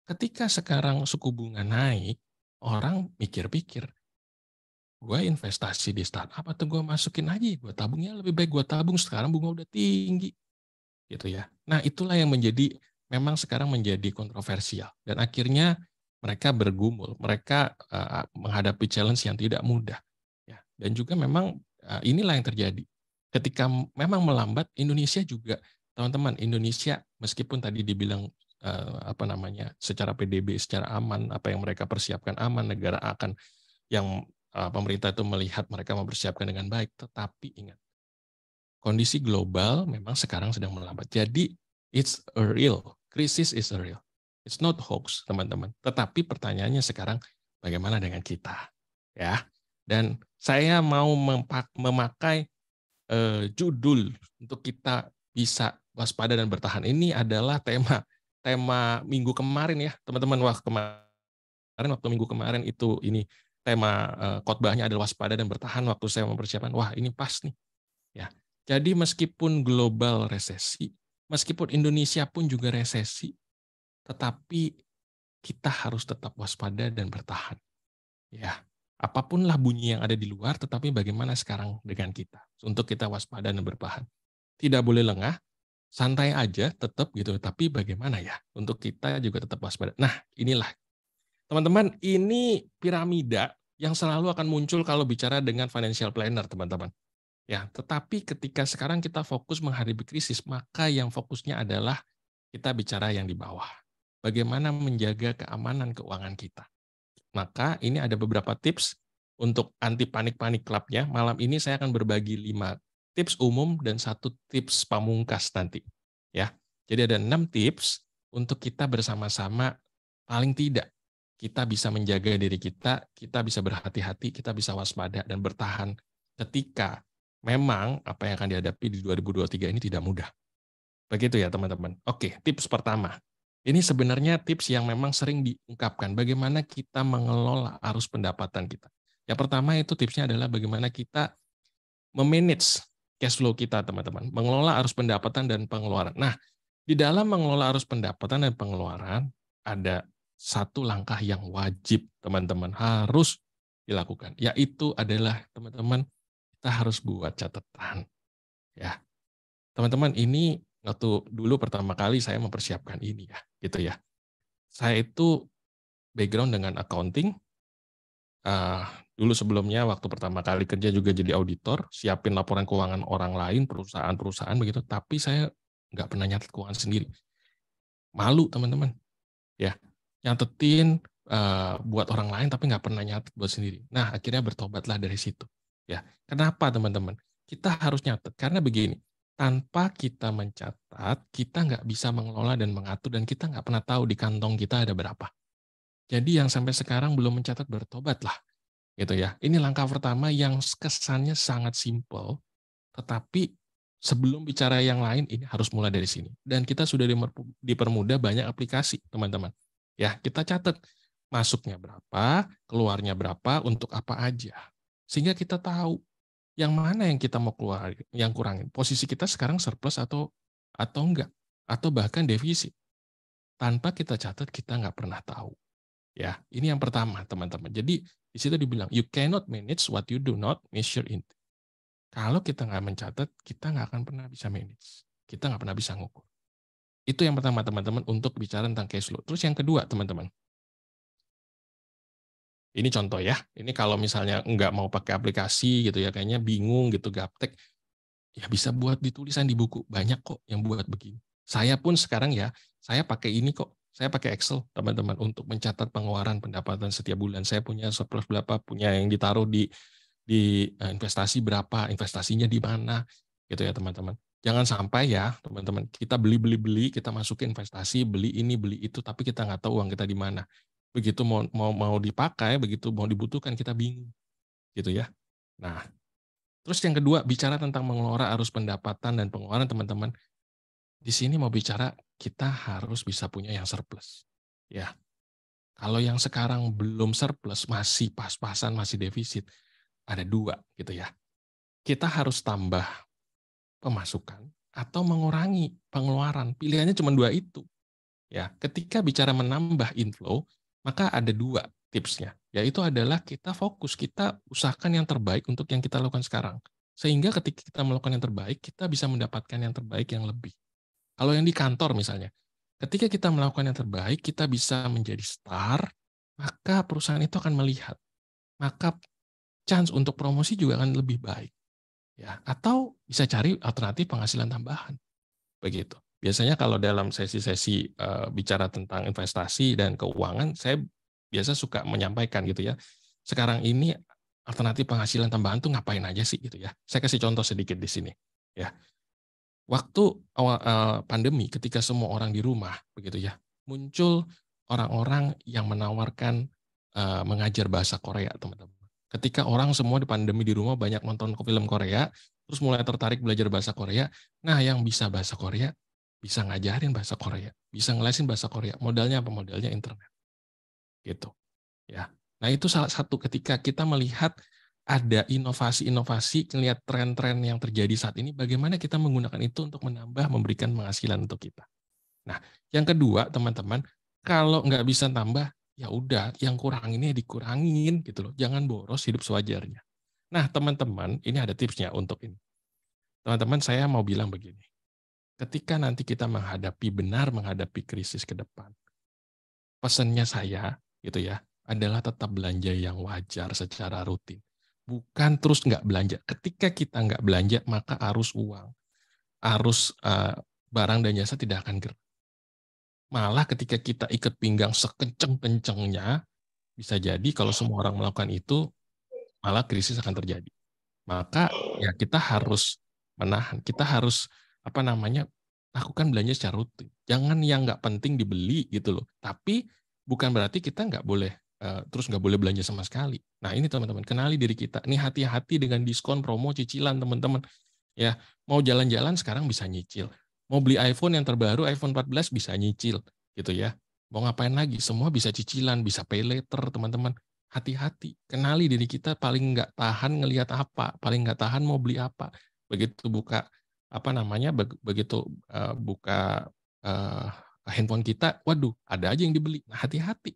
ketika sekarang suku bunga naik, orang mikir-pikir, gue investasi di startup atau gue masukin aja, gue tabungnya lebih baik gue tabung, sekarang bunga udah tinggi. Gitu ya. Nah, itulah yang memang sekarang menjadi kontroversial. Dan akhirnya mereka bergumul, mereka menghadapi challenge yang tidak mudah. Ya. Dan juga memang inilah yang terjadi. Ketika memang melambat, Indonesia juga, teman-teman, Indonesia meskipun tadi dibilang secara PDB, secara aman, apa yang mereka persiapkan aman, negara akan yang pemerintah itu melihat mereka mempersiapkan dengan baik, tetapi ingat, kondisi global memang sekarang sedang melambat. Jadi, it's a real, krisis is a real. It's not hoax, teman-teman. Tetapi pertanyaannya sekarang, bagaimana dengan kita? Ya. Dan saya mau memakai judul untuk kita bisa waspada dan bertahan. Ini adalah tema minggu kemarin ya, teman-teman. Wah, waktu minggu kemarin itu ini tema khotbahnya adalah waspada dan bertahan. Waktu saya mempersiapkan, wah ini pas nih. Ya. Jadi meskipun global resesi, meskipun Indonesia pun juga resesi, tetapi kita harus tetap waspada dan bertahan. Ya, apapun lah bunyi yang ada di luar, tetapi bagaimana sekarang dengan kita untuk kita waspada dan bertahan. Tidak boleh lengah, santai aja tetap gitu, tapi bagaimana ya untuk kita juga tetap waspada. Nah, inilah teman-teman, ini piramida yang selalu akan muncul kalau bicara dengan financial planner, teman-teman. Ya, tetapi ketika sekarang kita fokus menghadapi krisis, maka yang fokusnya adalah kita bicara yang di bawah. Bagaimana menjaga keamanan keuangan kita. Maka ini ada beberapa tips untuk anti panik-panik club-nya. Malam ini saya akan berbagi 5 tips umum dan 1 tips pamungkas nanti. Ya, jadi ada 6 tips untuk kita bersama-sama paling tidak kita bisa menjaga diri kita bisa berhati-hati, kita bisa waspada dan bertahan ketika memang apa yang akan dihadapi di 2023 ini tidak mudah. Begitu ya teman-teman. Oke, tips pertama. Ini sebenarnya tips yang memang sering diungkapkan. Bagaimana kita mengelola arus pendapatan kita. Yang pertama itu tipsnya adalah bagaimana kita memanage cash flow kita, teman-teman. Mengelola arus pendapatan dan pengeluaran. Nah, di dalam mengelola arus pendapatan dan pengeluaran, ada 1 langkah yang wajib, teman-teman, harus dilakukan. Yaitu adalah, teman-teman, kita harus buat catatan. Ya, teman-teman, ini waktu dulu pertama kali saya mempersiapkan ini ya, gitu ya. Saya itu background dengan accounting. Dulu sebelumnya waktu pertama kali kerja juga jadi auditor, siapin laporan keuangan orang lain, perusahaan-perusahaan begitu. Tapi saya nggak pernah nyatet keuangan sendiri. Malu teman-teman, ya nyatetin buat orang lain tapi nggak pernah nyatet buat sendiri. Nah akhirnya bertobatlah dari situ. Ya, kenapa teman-teman? Kita harus nyatet karena begini. Tanpa kita mencatat, kita nggak bisa mengelola dan mengatur, dan kita nggak pernah tahu di kantong kita ada berapa. Jadi yang sampai sekarang belum mencatat, bertobatlah. Gitu ya. Ini langkah pertama yang kesannya sangat simpel, tetapi sebelum bicara yang lain, ini harus mulai dari sini. Dan kita sudah dipermudah banyak aplikasi, teman-teman. Ya, kita catat masuknya berapa, keluarnya berapa, untuk apa aja. Sehingga kita tahu yang mana yang kita mau keluar, yang kurangin. Posisi kita sekarang surplus atau enggak, atau bahkan defisit. Tanpa kita catat, kita nggak pernah tahu. Ya, ini yang pertama, teman-teman. Jadi di situ dibilang, you cannot manage what you do not measure in. Kalau kita nggak mencatat, kita nggak akan pernah bisa manage. Kita nggak pernah bisa ngukur. Itu yang pertama, teman-teman, untuk bicara tentang cash flow. Terus yang kedua, teman-teman. Ini contoh ya, ini kalau misalnya nggak mau pakai aplikasi gitu ya, kayaknya bingung gitu, gaptek, ya bisa buat di tulisan di buku, banyak kok yang buat begini. Saya pun sekarang ya, saya pakai ini kok, saya pakai Excel, teman-teman, untuk mencatat pengeluaran pendapatan setiap bulan. Saya punya surplus berapa, punya yang ditaruh di investasi berapa, investasinya di mana, gitu ya teman-teman. Jangan sampai ya teman-teman, kita beli, kita masukin investasi, beli ini, beli itu, tapi kita nggak tahu uang kita di mana. Begitu mau dipakai, begitu mau dibutuhkan, kita bingung, gitu ya. Nah, terus yang kedua, bicara tentang mengelola arus pendapatan dan pengeluaran, teman-teman. Di sini mau bicara, kita harus bisa punya yang surplus. Ya, kalau yang sekarang belum surplus, masih pas-pasan, masih defisit, ada 2, gitu ya. Kita harus tambah pemasukan atau mengurangi pengeluaran. Pilihannya cuma 2 itu. Ya, ketika bicara menambah inflow, maka ada 2 tipsnya, yaitu adalah kita fokus, kita usahakan yang terbaik untuk yang kita lakukan sekarang. Sehingga ketika kita melakukan yang terbaik, kita bisa mendapatkan yang terbaik yang lebih. Kalau yang di kantor misalnya, ketika kita melakukan yang terbaik, kita bisa menjadi star, maka perusahaan itu akan melihat. Maka chance untuk promosi juga akan lebih baik. Ya, atau bisa cari alternatif penghasilan tambahan. Begitu. Biasanya kalau dalam sesi-sesi bicara tentang investasi dan keuangan, saya biasa suka menyampaikan gitu ya. Sekarang ini alternatif penghasilan tambahan tuh ngapain aja sih gitu ya. Saya kasih contoh sedikit di sini. Ya, waktu awal pandemi, ketika semua orang di rumah, begitu ya, muncul orang-orang yang menawarkan mengajar bahasa Korea, teman-teman. Ketika orang semua di pandemi di rumah banyak nonton film Korea, terus mulai tertarik belajar bahasa Korea. Nah, yang bisa bahasa Korea bisa ngajarin bahasa Korea, bisa ngelesin bahasa Korea. Modalnya apa? Modalnya internet. Gitu. Ya. Nah, itu salah satu ketika kita melihat ada inovasi-inovasi, melihat tren-tren yang terjadi saat ini, bagaimana kita menggunakan itu untuk menambah, memberikan penghasilan untuk kita. Nah, yang kedua, teman-teman, Kalau nggak bisa tambah, ya udah, yang kuranginnya dikurangin gitu loh. Jangan boros, hidup sewajarnya. Nah, teman-teman, ini ada tipsnya untuk ini. Teman-teman, saya mau bilang begini. Ketika nanti kita benar menghadapi krisis ke depan, pesannya saya gitu ya, adalah tetap belanja yang wajar secara rutin. Bukan terus nggak belanja. Ketika kita nggak belanja, maka arus uang, arus barang dan jasa tidak akan gerak. Malah ketika kita ikat pinggang sekenceng-kencengnya, bisa jadi kalau semua orang melakukan itu, malah krisis akan terjadi. Maka ya kita harus menahan, kita harus lakukan belanja secara rutin. Jangan yang nggak penting dibeli gitu loh. Tapi bukan berarti kita nggak boleh nggak boleh belanja sama sekali. Nah ini teman-teman, kenali diri kita. Ini hati-hati dengan diskon, promo, cicilan teman-teman. Ya mau jalan-jalan sekarang bisa nyicil. Mau beli iPhone yang terbaru, iPhone 14 bisa nyicil gitu ya. Mau ngapain lagi? Semua bisa cicilan, bisa pay later teman-teman. Hati-hati, kenali diri kita paling nggak tahan ngelihat apa, paling nggak tahan mau beli apa. Begitu buka begitu buka handphone kita, waduh, ada aja yang dibeli. Nah, hati-hati.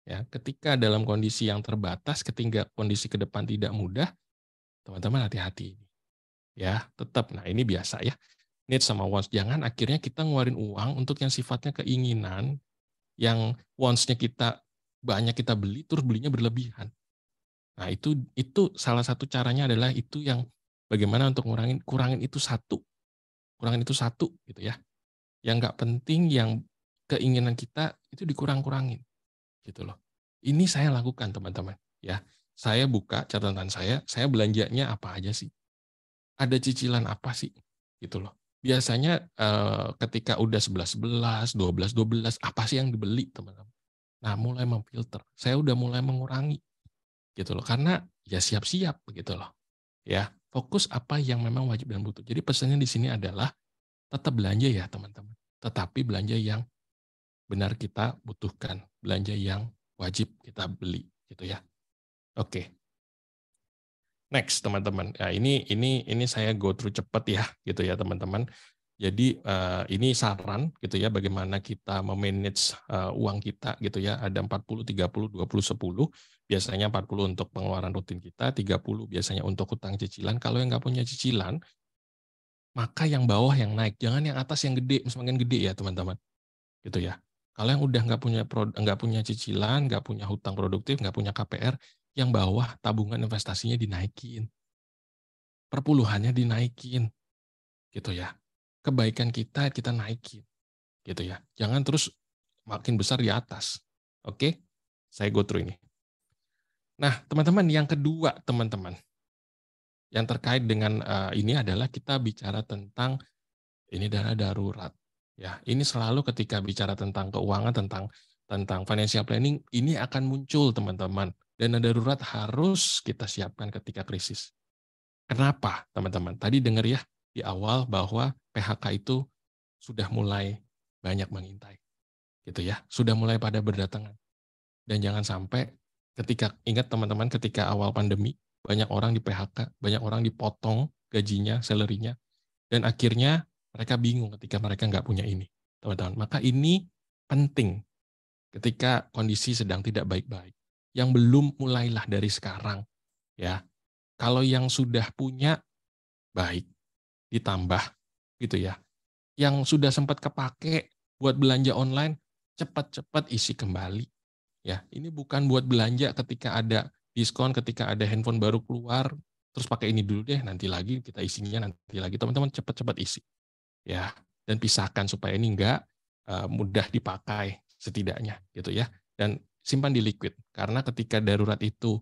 Ya, ketika dalam kondisi yang terbatas, ketika kondisi ke depan tidak mudah, teman-teman hati-hati. Ya, tetap. Nah, ini biasa ya. Need sama wants. Jangan akhirnya kita ngeluarin uang untuk yang sifatnya keinginan, yang wants-nya kita banyak kita beli, terus belinya berlebihan. Nah, itu salah satu caranya adalah itu yang bagaimana untuk kurangin itu satu gitu ya. Yang nggak penting, yang keinginan kita itu dikurang-kurangin gitu loh. Ini saya lakukan teman-teman ya. Saya buka catatan saya belanjanya apa aja sih? Ada cicilan apa sih? Gitu loh. Biasanya ketika udah 11-11, 12-12, apa sih yang dibeli teman-teman? Nah, mulai memfilter. Saya udah mulai mengurangi gitu loh. Karena ya siap-siap begitu loh. Ya, fokus apa yang memang wajib dan butuh. Jadi pesannya di sini adalah tetap belanja ya, teman-teman. Tetapi belanja yang benar kita butuhkan, belanja yang wajib kita beli gitu ya. Oke. Next, teman-teman. Ya, ini saya go through cepat ya, gitu ya, teman-teman. Jadi ini saran gitu ya, bagaimana kita memanage uang kita gitu ya. Ada 40, 30, 20, 10. Biasanya 40 untuk pengeluaran rutin kita, 30 biasanya untuk hutang cicilan. Kalau yang nggak punya cicilan, maka yang bawah yang naik. Jangan yang atas yang gede, semakin gede ya teman-teman. Gitu ya. Kalau yang udah nggak punya cicilan, nggak punya hutang produktif, nggak punya KPR, yang bawah tabungan investasinya dinaikin. Perpuluhannya dinaikin. Gitu ya. Kebaikan kita naikin. Gitu ya. Jangan terus makin besar di atas. Oke? Saya go through ini. Nah, teman-teman, yang kedua, teman-teman, yang terkait dengan ini adalah kita bicara tentang ini dana darurat. Ya, ini selalu ketika bicara tentang keuangan, tentang financial planning, ini akan muncul, teman-teman. Dana darurat harus kita siapkan ketika krisis. Kenapa, teman-teman? Tadi dengar ya di awal bahwa PHK itu sudah mulai banyak mengintai. Gitu ya, sudah mulai pada berdatangan. Dan jangan sampai ingat teman-teman, ketika awal pandemi, banyak orang di PHK, banyak orang dipotong gajinya, salary-nya, dan akhirnya mereka bingung ketika mereka nggak punya ini, teman-teman. Maka ini penting ketika kondisi sedang tidak baik-baik. Yang belum, mulailah dari sekarang. Ya, kalau yang sudah punya, baik, ditambah gitu ya. Yang sudah sempat kepake buat belanja online, cepat-cepat isi kembali. Ya, ini bukan buat belanja ketika ada diskon, ketika ada handphone baru keluar, terus pakai ini dulu deh, nanti lagi kita isinya nanti lagi. Teman-teman cepat-cepat isi. Ya, dan pisahkan supaya ini enggak mudah dipakai setidaknya gitu ya. Dan simpan di liquid, karena ketika darurat itu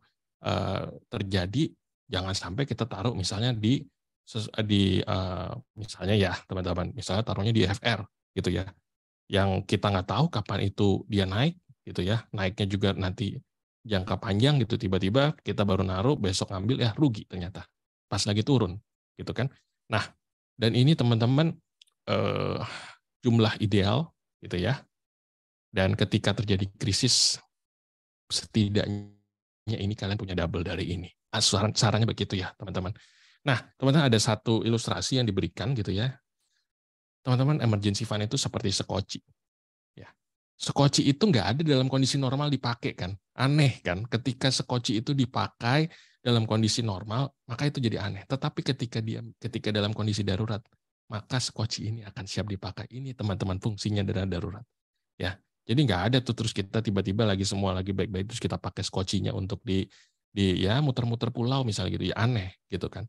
terjadi, jangan sampai kita taruh misalnya di misalnya ya teman-teman, misalnya taruhnya di FR gitu ya, yang kita nggak tahu kapan itu dia naik gitu ya, naiknya juga nanti jangka panjang gitu, tiba-tiba kita baru naruh, besok ambil ya rugi ternyata pas lagi turun gitu kan. Nah, dan ini teman-teman jumlah ideal gitu ya, dan ketika terjadi krisis setidaknya ini kalian punya double dari ini. Sarannya begitu ya teman-teman. Nah, teman-teman, ada satu ilustrasi yang diberikan gitu ya. Teman-teman, emergency fund itu seperti sekoci. Ya. Sekoci itu nggak ada dalam kondisi normal dipakai kan? Aneh kan? Ketika sekoci itu dipakai dalam kondisi normal, maka itu jadi aneh. Tetapi ketika dalam kondisi darurat, maka sekoci ini akan siap dipakai. Ini teman-teman fungsinya darurat. Ya, jadi nggak ada tuh terus kita tiba-tiba semua lagi baik-baik terus kita pakai skocinya untuk di ya muter-muter pulau misalnya gitu, ya aneh gitu kan.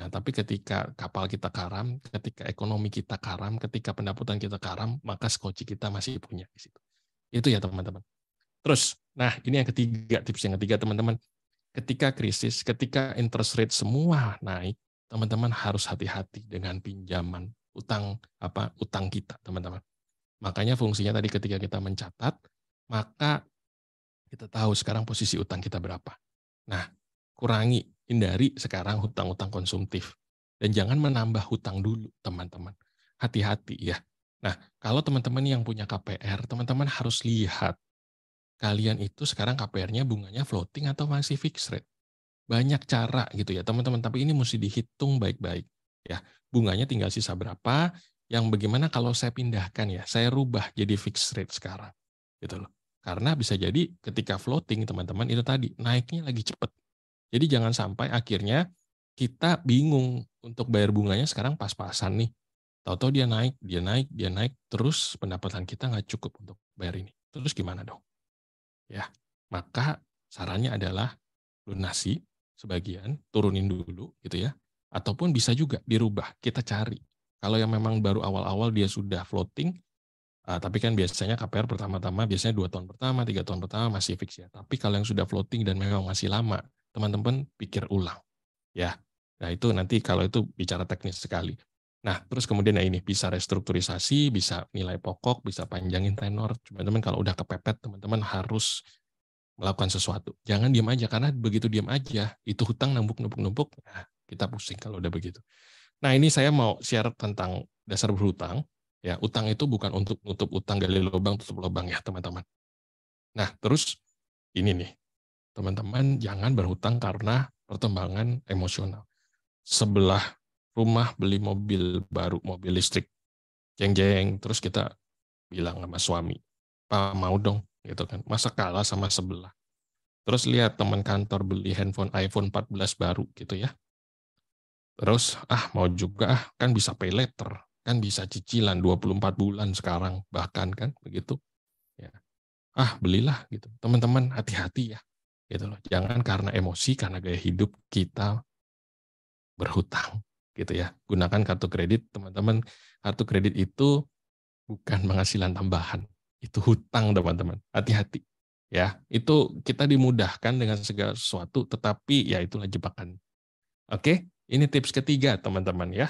Nah, tapi ketika kapal kita karam, ketika ekonomi kita karam, ketika pendapatan kita karam, maka skoci kita masih punya di situ. Itu ya teman-teman. Terus, nah ini yang ketiga, tips yang ketiga teman-teman. Ketika krisis, ketika interest rate semua naik, teman-teman harus hati-hati dengan pinjaman utang kita, teman-teman. Makanya fungsinya tadi ketika kita mencatat, maka kita tahu sekarang posisi utang kita berapa. Nah, hindari sekarang hutang-hutang konsumtif. Dan jangan menambah hutang dulu, teman-teman. Hati-hati ya. Nah, kalau teman-teman yang punya KPR, teman-teman harus lihat kalian itu sekarang KPR-nya bunganya floating atau masih fixed rate. Banyak cara gitu ya, teman-teman. Tapi ini mesti dihitung baik-baik. Ya, bunganya tinggal sisa berapa, yang bagaimana kalau saya pindahkan ya, saya rubah jadi fixed rate sekarang. Gitu loh. Karena bisa jadi ketika floating, teman-teman, itu tadi naiknya lagi cepat. Jadi jangan sampai akhirnya kita bingung untuk bayar bunganya sekarang pas-pasan nih. Tahu-tahu dia naik, terus pendapatan kita nggak cukup untuk bayar ini. Terus gimana dong? Ya, maka sarannya adalah lunasi sebagian, turunin dulu gitu ya. Ataupun bisa juga dirubah, kita cari. Kalau yang memang baru awal-awal dia sudah floating, tapi kan biasanya KPR pertama-tama, biasanya 2 tahun pertama, 3 tahun pertama masih fix ya. Tapi kalau yang sudah floating dan memang masih lama, teman-teman pikir ulang. Ya, nah itu nanti kalau itu bicara teknis sekali. Nah, terus kemudian ini bisa restrukturisasi, bisa nilai pokok, bisa panjangin tenor. Teman-teman kalau udah kepepet, teman-teman harus melakukan sesuatu. Jangan diam aja, karena begitu diam aja, itu hutang numpuk, nah, kita pusing kalau udah begitu. Nah, ini saya mau share tentang dasar berhutang. Ya, utang itu bukan untuk nutup utang, gali lubang, tutup lubang ya, teman-teman. Nah, terus ini nih, teman-teman jangan berhutang karena pertimbangan emosional. Sebelah rumah beli mobil baru, mobil listrik, jeng-jeng, terus kita bilang sama suami, "Pak, mau dong," gitu kan. Masa kalah sama sebelah. Terus lihat teman kantor beli handphone iPhone 14 baru gitu ya. Terus, mau juga kan bisa pay later, kan bisa cicilan 24 bulan sekarang bahkan kan begitu. Ya. Belilah gitu. Teman-teman hati-hati ya. Gitu loh. Jangan karena emosi, karena gaya hidup kita berhutang gitu ya. Gunakan kartu kredit, teman-teman. Kartu kredit itu bukan penghasilan tambahan. Itu hutang, teman-teman. Hati-hati. Ya, itu kita dimudahkan dengan segala sesuatu, tetapi ya itulah jebakan. Oke, ini tips ketiga, teman-teman ya.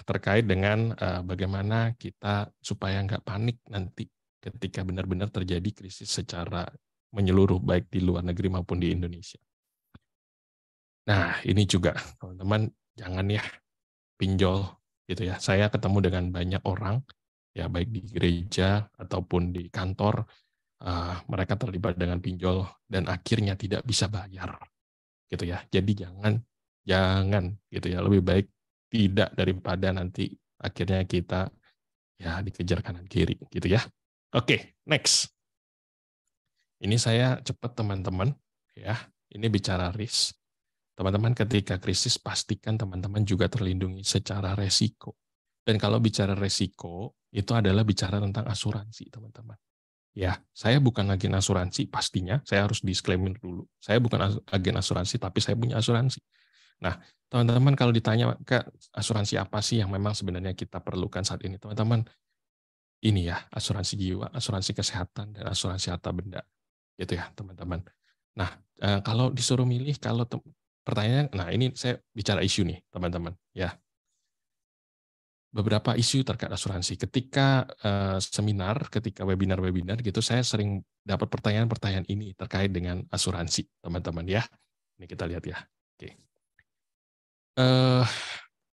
Terkait dengan bagaimana kita supaya nggak panik nanti ketika benar-benar terjadi krisis secara menyeluruh baik di luar negeri maupun di Indonesia. Nah, ini juga teman-teman jangan ya pinjol gitu ya. Saya ketemu dengan banyak orang ya baik di gereja ataupun di kantor, mereka terlibat dengan pinjol dan akhirnya tidak bisa bayar gitu ya. Jadi jangan gitu ya, lebih baik tidak daripada nanti akhirnya kita ya dikejar kanan kiri gitu ya. Oke, next. Ini saya cepat teman-teman ya. Ini bicara risk. Teman-teman ketika krisis pastikan teman-teman juga terlindungi secara resiko. Dan kalau bicara resiko itu adalah bicara tentang asuransi, teman-teman. Ya, saya bukan agen asuransi pastinya, saya harus disclaimer dulu. Saya bukan agen asuransi tapi saya punya asuransi. Nah, teman-teman kalau ditanya ke asuransi apa sih yang memang sebenarnya kita perlukan saat ini, teman-teman, ini ya, asuransi jiwa, asuransi kesehatan, dan asuransi harta benda. Gitu ya, teman-teman. Nah, kalau disuruh milih, pertanyaan, nah ini saya bicara isu nih, teman-teman. Ya, beberapa isu terkait asuransi. Ketika seminar, ketika webinar gitu, saya sering dapat pertanyaan-pertanyaan ini terkait dengan asuransi, teman-teman ya. Ini kita lihat ya. Oke.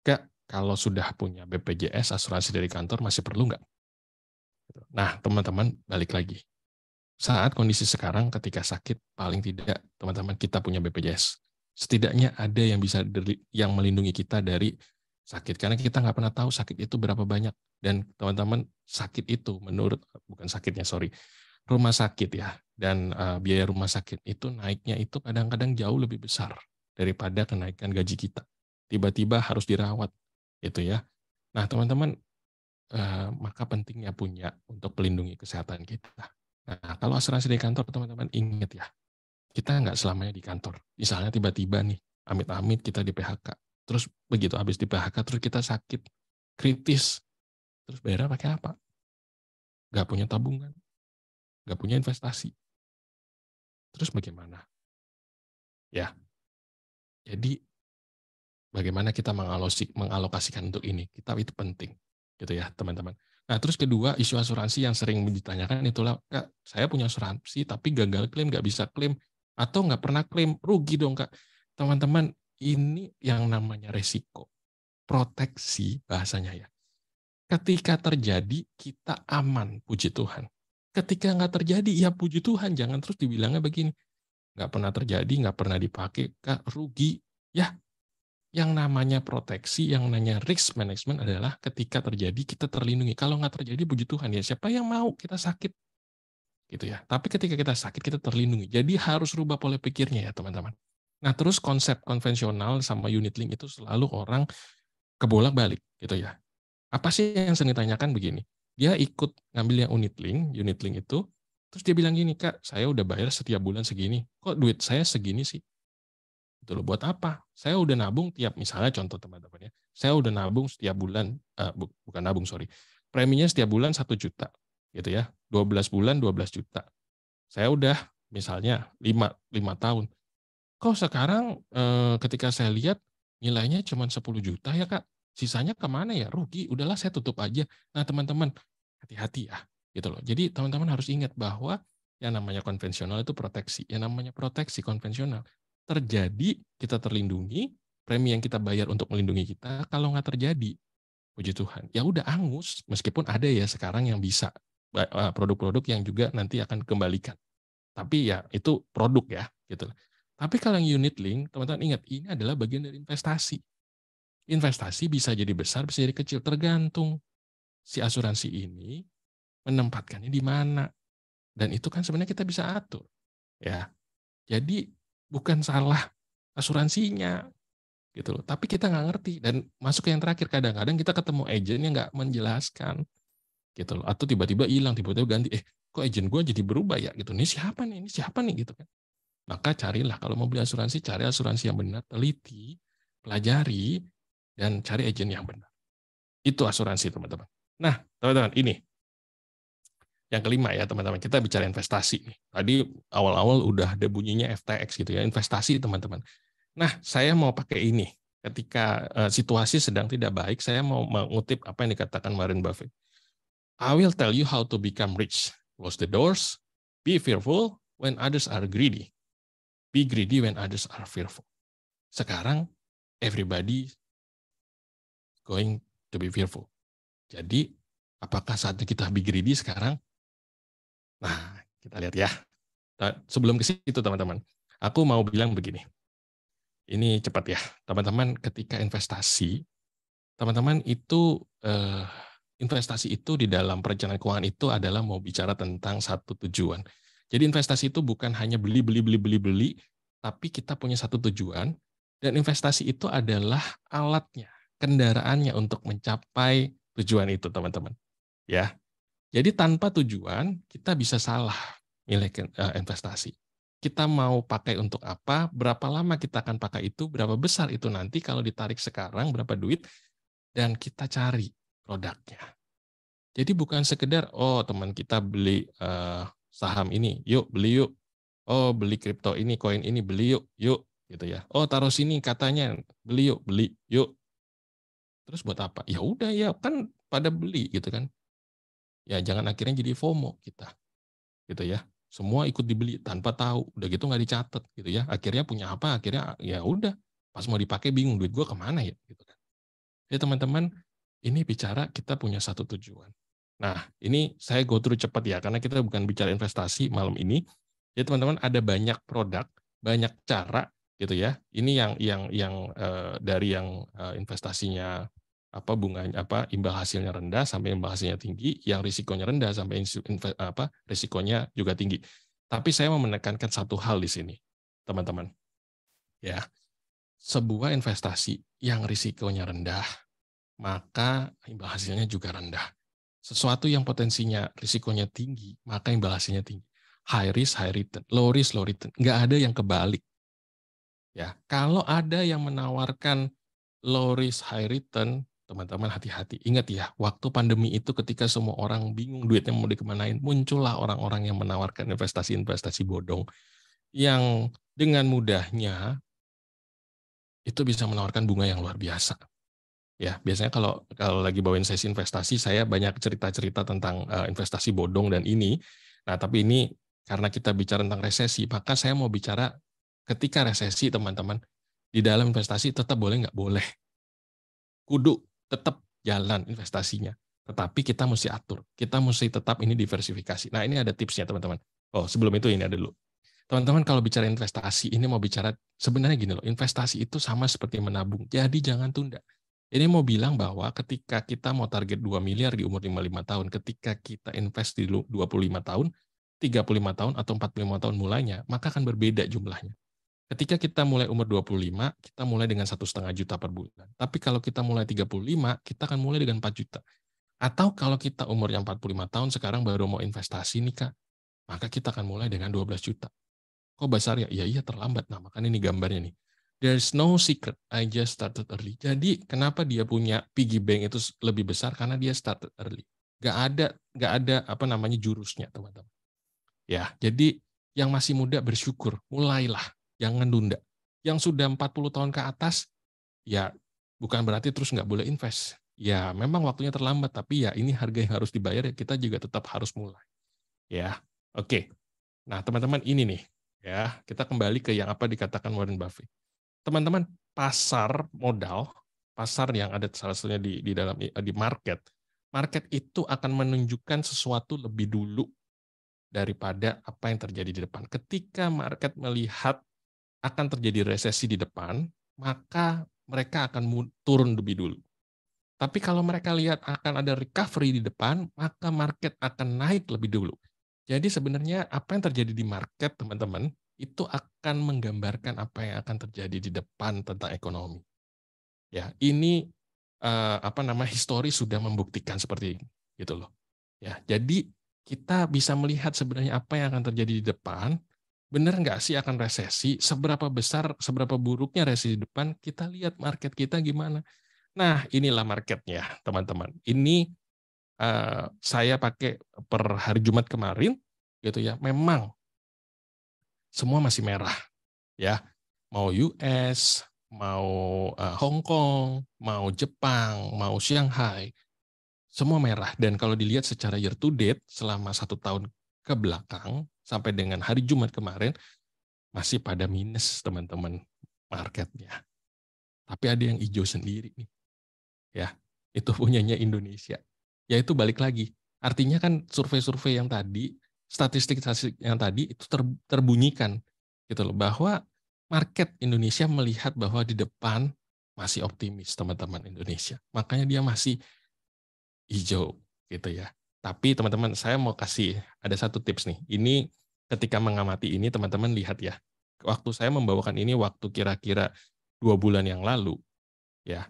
Kak, kalau sudah punya BPJS, asuransi dari kantor masih perlu nggak? Nah, teman-teman, balik lagi. Saat kondisi sekarang ketika sakit, paling tidak teman-teman kita punya BPJS. Setidaknya ada yang bisa yang melindungi kita dari Sakit karena kita nggak pernah tahu sakit itu berapa banyak. Dan teman-teman, sakit itu bukan sakitnya, sorry, rumah sakit ya. Dan biaya rumah sakit itu naiknya itu kadang-kadang jauh lebih besar daripada kenaikan gaji kita. Tiba-tiba harus dirawat, gitu ya. Nah, teman-teman, maka pentingnya punya untuk melindungi kesehatan kita. Nah, kalau asuransi di kantor, teman-teman ingat ya, kita nggak selamanya di kantor. Misalnya tiba-tiba nih, amit-amit kita di PHK. Terus begitu habis di PHK, terus kita sakit kritis. Terus bayarnya pakai apa? Nggak punya tabungan, nggak punya investasi. Terus bagaimana? Ya, jadi bagaimana kita mengalokasikan untuk ini? Itu penting, gitu ya teman-teman. Nah, terus kedua, isu asuransi yang sering ditanyakan itulah, Kak, saya punya asuransi tapi gagal klaim, nggak bisa klaim, atau nggak pernah klaim, rugi dong, Kak. Teman-teman, ini yang namanya resiko. Proteksi bahasanya ya. Ketika terjadi, kita aman, puji Tuhan. Ketika nggak terjadi, ya puji Tuhan, jangan terus dibilangnya begini. Nggak pernah terjadi, nggak pernah dipakai, Kak, rugi. Ya, yang namanya proteksi, yang namanya risk management adalah ketika terjadi, kita terlindungi. Kalau nggak terjadi, puji Tuhan, ya siapa yang mau kita sakit? Gitu ya. Tapi ketika kita sakit, kita terlindungi. Jadi harus rubah pola pikirnya ya, teman-teman. Nah, terus konsep konvensional sama unit link itu selalu orang kebolak-balik, gitu ya. Apa sih yang sering ditanyakan begini? Dia ikut ngambil yang unit link itu, terus dia bilang gini, Kak, saya udah bayar setiap bulan segini, kok duit saya segini sih? Itu loh, buat apa? Saya udah nabung misalnya contoh teman-teman ya, saya udah nabung setiap bulan, bukan nabung, sorry, preminya setiap bulan 1 juta, gitu ya, 12 bulan 12 juta. Saya udah misalnya 5 tahun. Kok sekarang ketika saya lihat nilainya cuma 10 juta ya, Kak? Sisanya kemana ya? Rugi, udahlah saya tutup aja. Nah, teman-teman, hati-hati ya. Gitu loh. Jadi teman-teman harus ingat bahwa yang namanya konvensional itu proteksi. Yang namanya proteksi konvensional. Terjadi, kita terlindungi, premi yang kita bayar untuk melindungi kita, kalau nggak terjadi, puji Tuhan, ya udah angus. Meskipun ada ya sekarang yang bisa, produk-produk yang juga nanti akan kembalikan. Tapi ya itu produk ya. Gitu. Tapi kalau yang unit link, teman-teman ingat, ini adalah bagian dari investasi. Investasi bisa jadi besar, bisa jadi kecil, tergantung si asuransi ini menempatkannya di mana. Dan itu kan sebenarnya kita bisa atur. Ya. Jadi bukan salah asuransinya, gitu loh. Tapi kita nggak ngerti. Dan masuk ke yang terakhir, kadang-kadang kita ketemu agent yang nggak menjelaskan, gitu loh. Atau tiba-tiba hilang, tiba-tiba ganti. Kok agent gue jadi berubah ya? Gitu. Ini siapa nih? Gitu kan. Maka carilah, kalau mau beli asuransi, cari asuransi yang benar, teliti, pelajari, dan cari agen yang benar. Itu asuransi, teman-teman. Nah, teman-teman, ini yang kelima ya, teman-teman. Kita bicara investasi nih. Tadi awal-awal udah ada bunyinya FTX gitu ya, investasi, teman-teman. Nah, saya mau pakai ini. Ketika situasi sedang tidak baik, saya mau mengutip apa yang dikatakan Warren Buffett. I will tell you how to become rich. Close the doors. Be fearful when others are greedy. Be greedy when others are fearful. Sekarang, everybody going to be fearful. Jadi, apakah saatnya kita be greedy sekarang? Nah, kita lihat ya. Sebelum ke situ, teman-teman, aku mau bilang begini. Ini cepat ya. Teman-teman, ketika investasi, teman-teman itu, investasi itu di dalam perencanaan keuangan itu adalah mau bicara tentang satu tujuan. Jadi investasi itu bukan hanya beli, tapi kita punya satu tujuan, dan investasi itu adalah alatnya, kendaraannya untuk mencapai tujuan itu, teman-teman. Ya, jadi tanpa tujuan kita bisa salah milih investasi. Kita mau pakai untuk apa? Berapa lama kita akan pakai itu? Berapa besar itu nanti kalau ditarik sekarang? Berapa duit? Dan kita cari produknya. Jadi bukan sekedar teman kita beli saham ini, yuk beli yuk. Oh beli kripto ini, koin ini beli yuk, gitu ya. Oh taruh sini katanya beli yuk. Terus buat apa? Ya udah ya kan pada beli gitu kan. Ya jangan akhirnya jadi FOMO kita, gitu ya. Semua ikut dibeli tanpa tahu, udah gitu nggak dicatat, gitu ya. Akhirnya punya apa? Akhirnya ya udah, pas mau dipakai bingung duit gue kemana ya, gitu kan. Ya teman-teman, ini bicara kita punya satu tujuan. Nah ini saya go through cepat ya, karena kita bukan bicara investasi malam ini. Jadi teman-teman ada banyak produk, banyak cara gitu ya. Ini yang dari yang investasinya bunganya imbal hasilnya rendah sampai imbal hasilnya tinggi, yang risikonya rendah sampai risikonya juga tinggi. Tapi saya mau menekankan satu hal di sini, teman-teman. Ya, sebuah investasi yang risikonya rendah, maka imbal hasilnya juga rendah. Sesuatu yang potensinya risikonya tinggi, maka imbal hasilnya tinggi. High risk, high return. Low risk, low return. Nggak ada yang kebalik. Ya, kalau ada yang menawarkan low risk, high return, teman-teman hati-hati. Ingat ya, waktu pandemi itu ketika semua orang bingung duitnya mau dikemanain, muncullah orang-orang yang menawarkan investasi-investasi bodong yang dengan mudahnya itu bisa menawarkan bunga yang luar biasa. Ya, biasanya kalau lagi bawain sesi investasi, saya banyak cerita-cerita tentang investasi bodong dan ini. Nah, tapi ini karena kita bicara tentang resesi, maka saya mau bicara ketika resesi, teman-teman, di dalam investasi tetap boleh nggak? Boleh. Kudu tetap jalan investasinya. Tetapi kita mesti atur. Kita mesti tetap ini diversifikasi. Nah, ini ada tipsnya, teman-teman. Oh, sebelum itu ini ada dulu. Teman-teman kalau bicara investasi, ini mau bicara sebenarnya gini loh, investasi itu sama seperti menabung. Jadi jangan tunda. Ini mau bilang bahwa ketika kita mau target 2 miliar di umur 55 tahun, ketika kita invest di 25 tahun, 35 tahun, atau 45 tahun mulainya, maka akan berbeda jumlahnya. Ketika kita mulai umur 25, kita mulai dengan 1,5 juta per bulan. Tapi kalau kita mulai 35, kita akan mulai dengan 4 juta. Atau kalau kita umurnya 45 tahun, sekarang baru mau investasi nih Kak, maka kita akan mulai dengan 12 juta. Kok besar ya? Iya terlambat. Nah, makanya ini gambarnya nih. There's no secret, I just started early. Jadi kenapa dia punya piggy bank itu lebih besar? Karena dia started early. Gak ada jurusnya, teman-teman. Ya, jadi yang masih muda bersyukur, mulailah, jangan tunda. Yang sudah 40 tahun ke atas, ya bukan berarti terus nggak boleh invest. Ya, memang waktunya terlambat, tapi ya ini harga yang harus dibayar, ya kita juga tetap harus mulai. Ya, oke. Nah, teman-teman ini nih, ya kita kembali ke yang apa dikatakan Warren Buffett. Teman-teman, pasar modal, pasar yang ada salah satunya di market itu akan menunjukkan sesuatu lebih dulu daripada apa yang terjadi di depan. Ketika market melihat akan terjadi resesi di depan, maka mereka akan turun lebih dulu. Tapi kalau mereka lihat akan ada recovery di depan, maka market akan naik lebih dulu. Jadi sebenarnya apa yang terjadi di market, teman-teman, itu akan menggambarkan apa yang akan terjadi di depan tentang ekonomi. Ya, ini histori sudah membuktikan seperti itu loh. Ya, jadi kita bisa melihat sebenarnya apa yang akan terjadi di depan. Benar nggak sih akan resesi? Seberapa besar, seberapa buruknya resesi di depan? Kita lihat market kita gimana. Nah, inilah marketnya, teman-teman. Ini saya pakai per hari Jumat kemarin, gitu ya. Memang semua masih merah, ya. Mau US, mau Hong Kong, mau Jepang, mau Shanghai, semua merah. Dan kalau dilihat secara year to date selama 1 tahun ke belakang sampai dengan hari Jumat kemarin masih pada minus, teman-teman, marketnya. Tapi ada yang hijau sendiri nih, ya. Itu punyanya Indonesia. Ya itu balik lagi. Artinya kan survei-survei yang tadi, statistik yang tadi itu terbunyikan gitu loh, bahwa market Indonesia melihat bahwa di depan masih optimis, teman-teman Indonesia. Makanya dia masih hijau gitu ya. Tapi teman-teman, saya mau kasih ada satu tips nih. Ini ketika mengamati ini, teman-teman lihat ya. Waktu saya membawakan ini waktu kira-kira 2 bulan yang lalu, ya.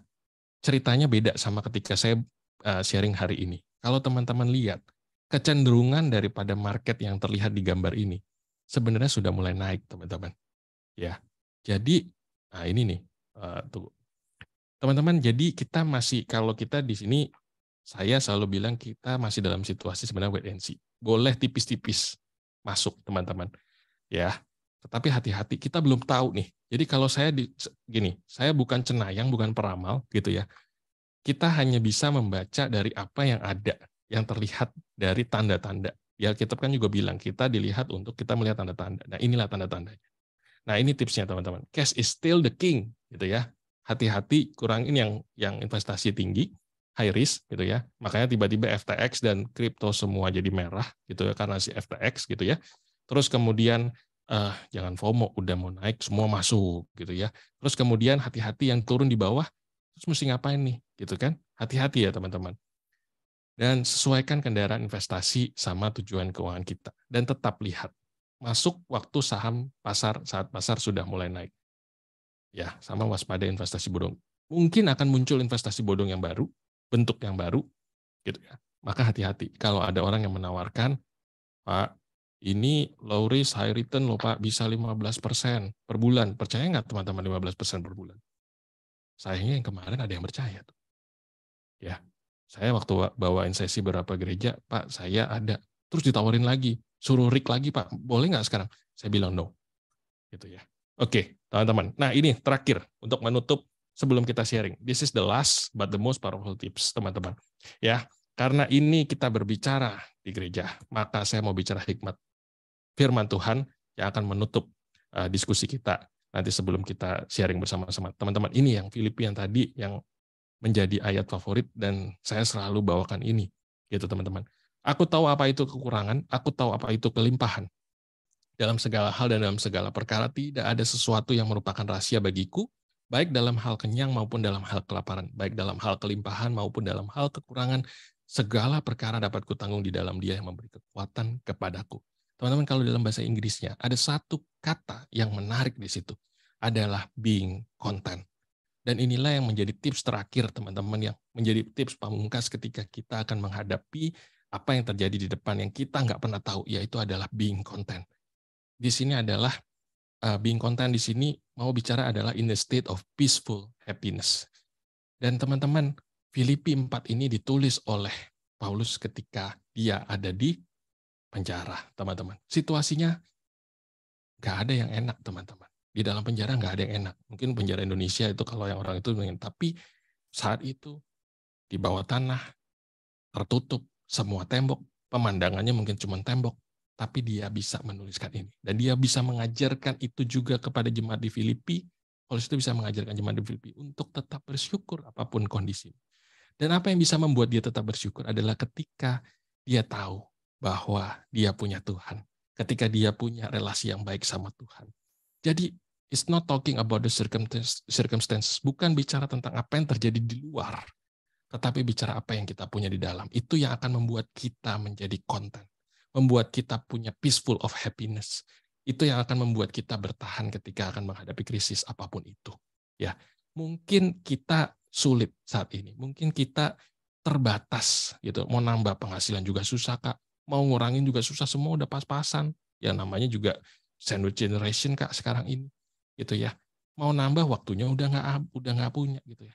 Ceritanya beda sama ketika saya sharing hari ini. Kalau teman-teman lihat, kecenderungan daripada market yang terlihat di gambar ini sebenarnya sudah mulai naik, teman-teman. Ya, jadi, nah ini nih, tuh, teman-teman. Jadi kita masih, kalau kita di sini, saya selalu bilang kita masih dalam situasi sebenarnya wait and see. Boleh tipis-tipis masuk, teman-teman. Ya, tetapi hati-hati, kita belum tahu nih. Jadi kalau saya gini, saya bukan cenayang, bukan peramal, gitu ya. Kita hanya bisa membaca dari apa yang ada, yang terlihat dari tanda-tanda. Ya, Alkitab kan juga bilang kita dilihat untuk kita melihat tanda-tanda. Nah, inilah tanda-tandanya. Nah, ini tipsnya, teman-teman. Cash is still the king, gitu ya. Hati-hati kurangin yang investasi tinggi, high risk, gitu ya. Makanya tiba-tiba FTX dan kripto semua jadi merah, gitu ya, karena si FTX, gitu ya. Terus kemudian jangan FOMO, udah mau naik semua masuk, gitu ya. Terus kemudian hati-hati yang turun di bawah, terus mesti ngapain nih, gitu kan? Hati-hati ya teman-teman. Dan sesuaikan kendaraan investasi sama tujuan keuangan kita. Dan tetap lihat, masuk waktu saham pasar saat pasar sudah mulai naik. Ya, sama waspada investasi bodong. Mungkin akan muncul investasi bodong yang baru, bentuk yang baru, gitu ya. Maka hati-hati. Kalau ada orang yang menawarkan, Pak, ini low risk, high return loh Pak, bisa 15% per bulan. Percaya nggak teman-teman 15% per bulan? Sayangnya yang kemarin ada yang percaya tuh. Ya, saya waktu bawain sesi beberapa gereja, Pak, saya ada. Terus ditawarin lagi, suruh Rick lagi, Pak, boleh nggak sekarang? Saya bilang no. Gitu ya. Oke, teman-teman. Nah, ini terakhir untuk menutup sebelum kita sharing. This is the last but the most powerful tips, teman-teman. Ya, karena ini kita berbicara di gereja, maka saya mau bicara hikmat firman Tuhan yang akan menutup diskusi kita nanti sebelum kita sharing bersama-sama. Teman-teman, ini yang Filipi yang tadi yang menjadi ayat favorit dan saya selalu bawakan ini, gitu teman-teman. Aku tahu apa itu kekurangan, aku tahu apa itu kelimpahan. Dalam segala hal dan dalam segala perkara tidak ada sesuatu yang merupakan rahasia bagiku, baik dalam hal kenyang maupun dalam hal kelaparan, baik dalam hal kelimpahan maupun dalam hal kekurangan, segala perkara dapat kutanggung di dalam Dia yang memberi kekuatan kepadaku. Teman-teman, kalau dalam bahasa Inggrisnya ada satu kata yang menarik di situ, adalah being content. Dan inilah yang menjadi tips terakhir teman-teman, yang menjadi tips pamungkas ketika kita akan menghadapi apa yang terjadi di depan yang kita nggak pernah tahu, yaitu adalah being content. Di sini adalah being content di sini mau bicara adalah in the state of peaceful happiness. Dan teman-teman, Filipi 4 ini ditulis oleh Paulus ketika dia ada di penjara, teman-teman. Situasinya nggak ada yang enak, teman-teman. Di dalam penjara nggak ada yang enak. Mungkin penjara Indonesia itu kalau yang orang itu ingin, tapi saat itu di bawah tanah, tertutup, semua tembok, pemandangannya mungkin cuma tembok, tapi dia bisa menuliskan ini. Dan dia bisa mengajarkan itu juga kepada jemaat di Filipi. Paulus itu bisa mengajarkan jemaat di Filipi untuk tetap bersyukur apapun kondisi. Dan apa yang bisa membuat dia tetap bersyukur adalah ketika dia tahu bahwa dia punya Tuhan. Ketika dia punya relasi yang baik sama Tuhan. Jadi, it's not talking about the circumstances. Bukan bicara tentang apa yang terjadi di luar. Tetapi bicara apa yang kita punya di dalam. Itu yang akan membuat kita menjadi content. Membuat kita punya peaceful of happiness. Itu yang akan membuat kita bertahan ketika akan menghadapi krisis apapun itu. Ya, mungkin kita sulit saat ini. Mungkin kita terbatas gitu. Mau nambah penghasilan juga susah, Kak. Mau ngurangin juga susah, semua udah pas-pasan. Yang namanya juga sandwich generation, Kak, sekarang ini. Gitu ya. Mau nambah waktunya udah nggak punya gitu ya.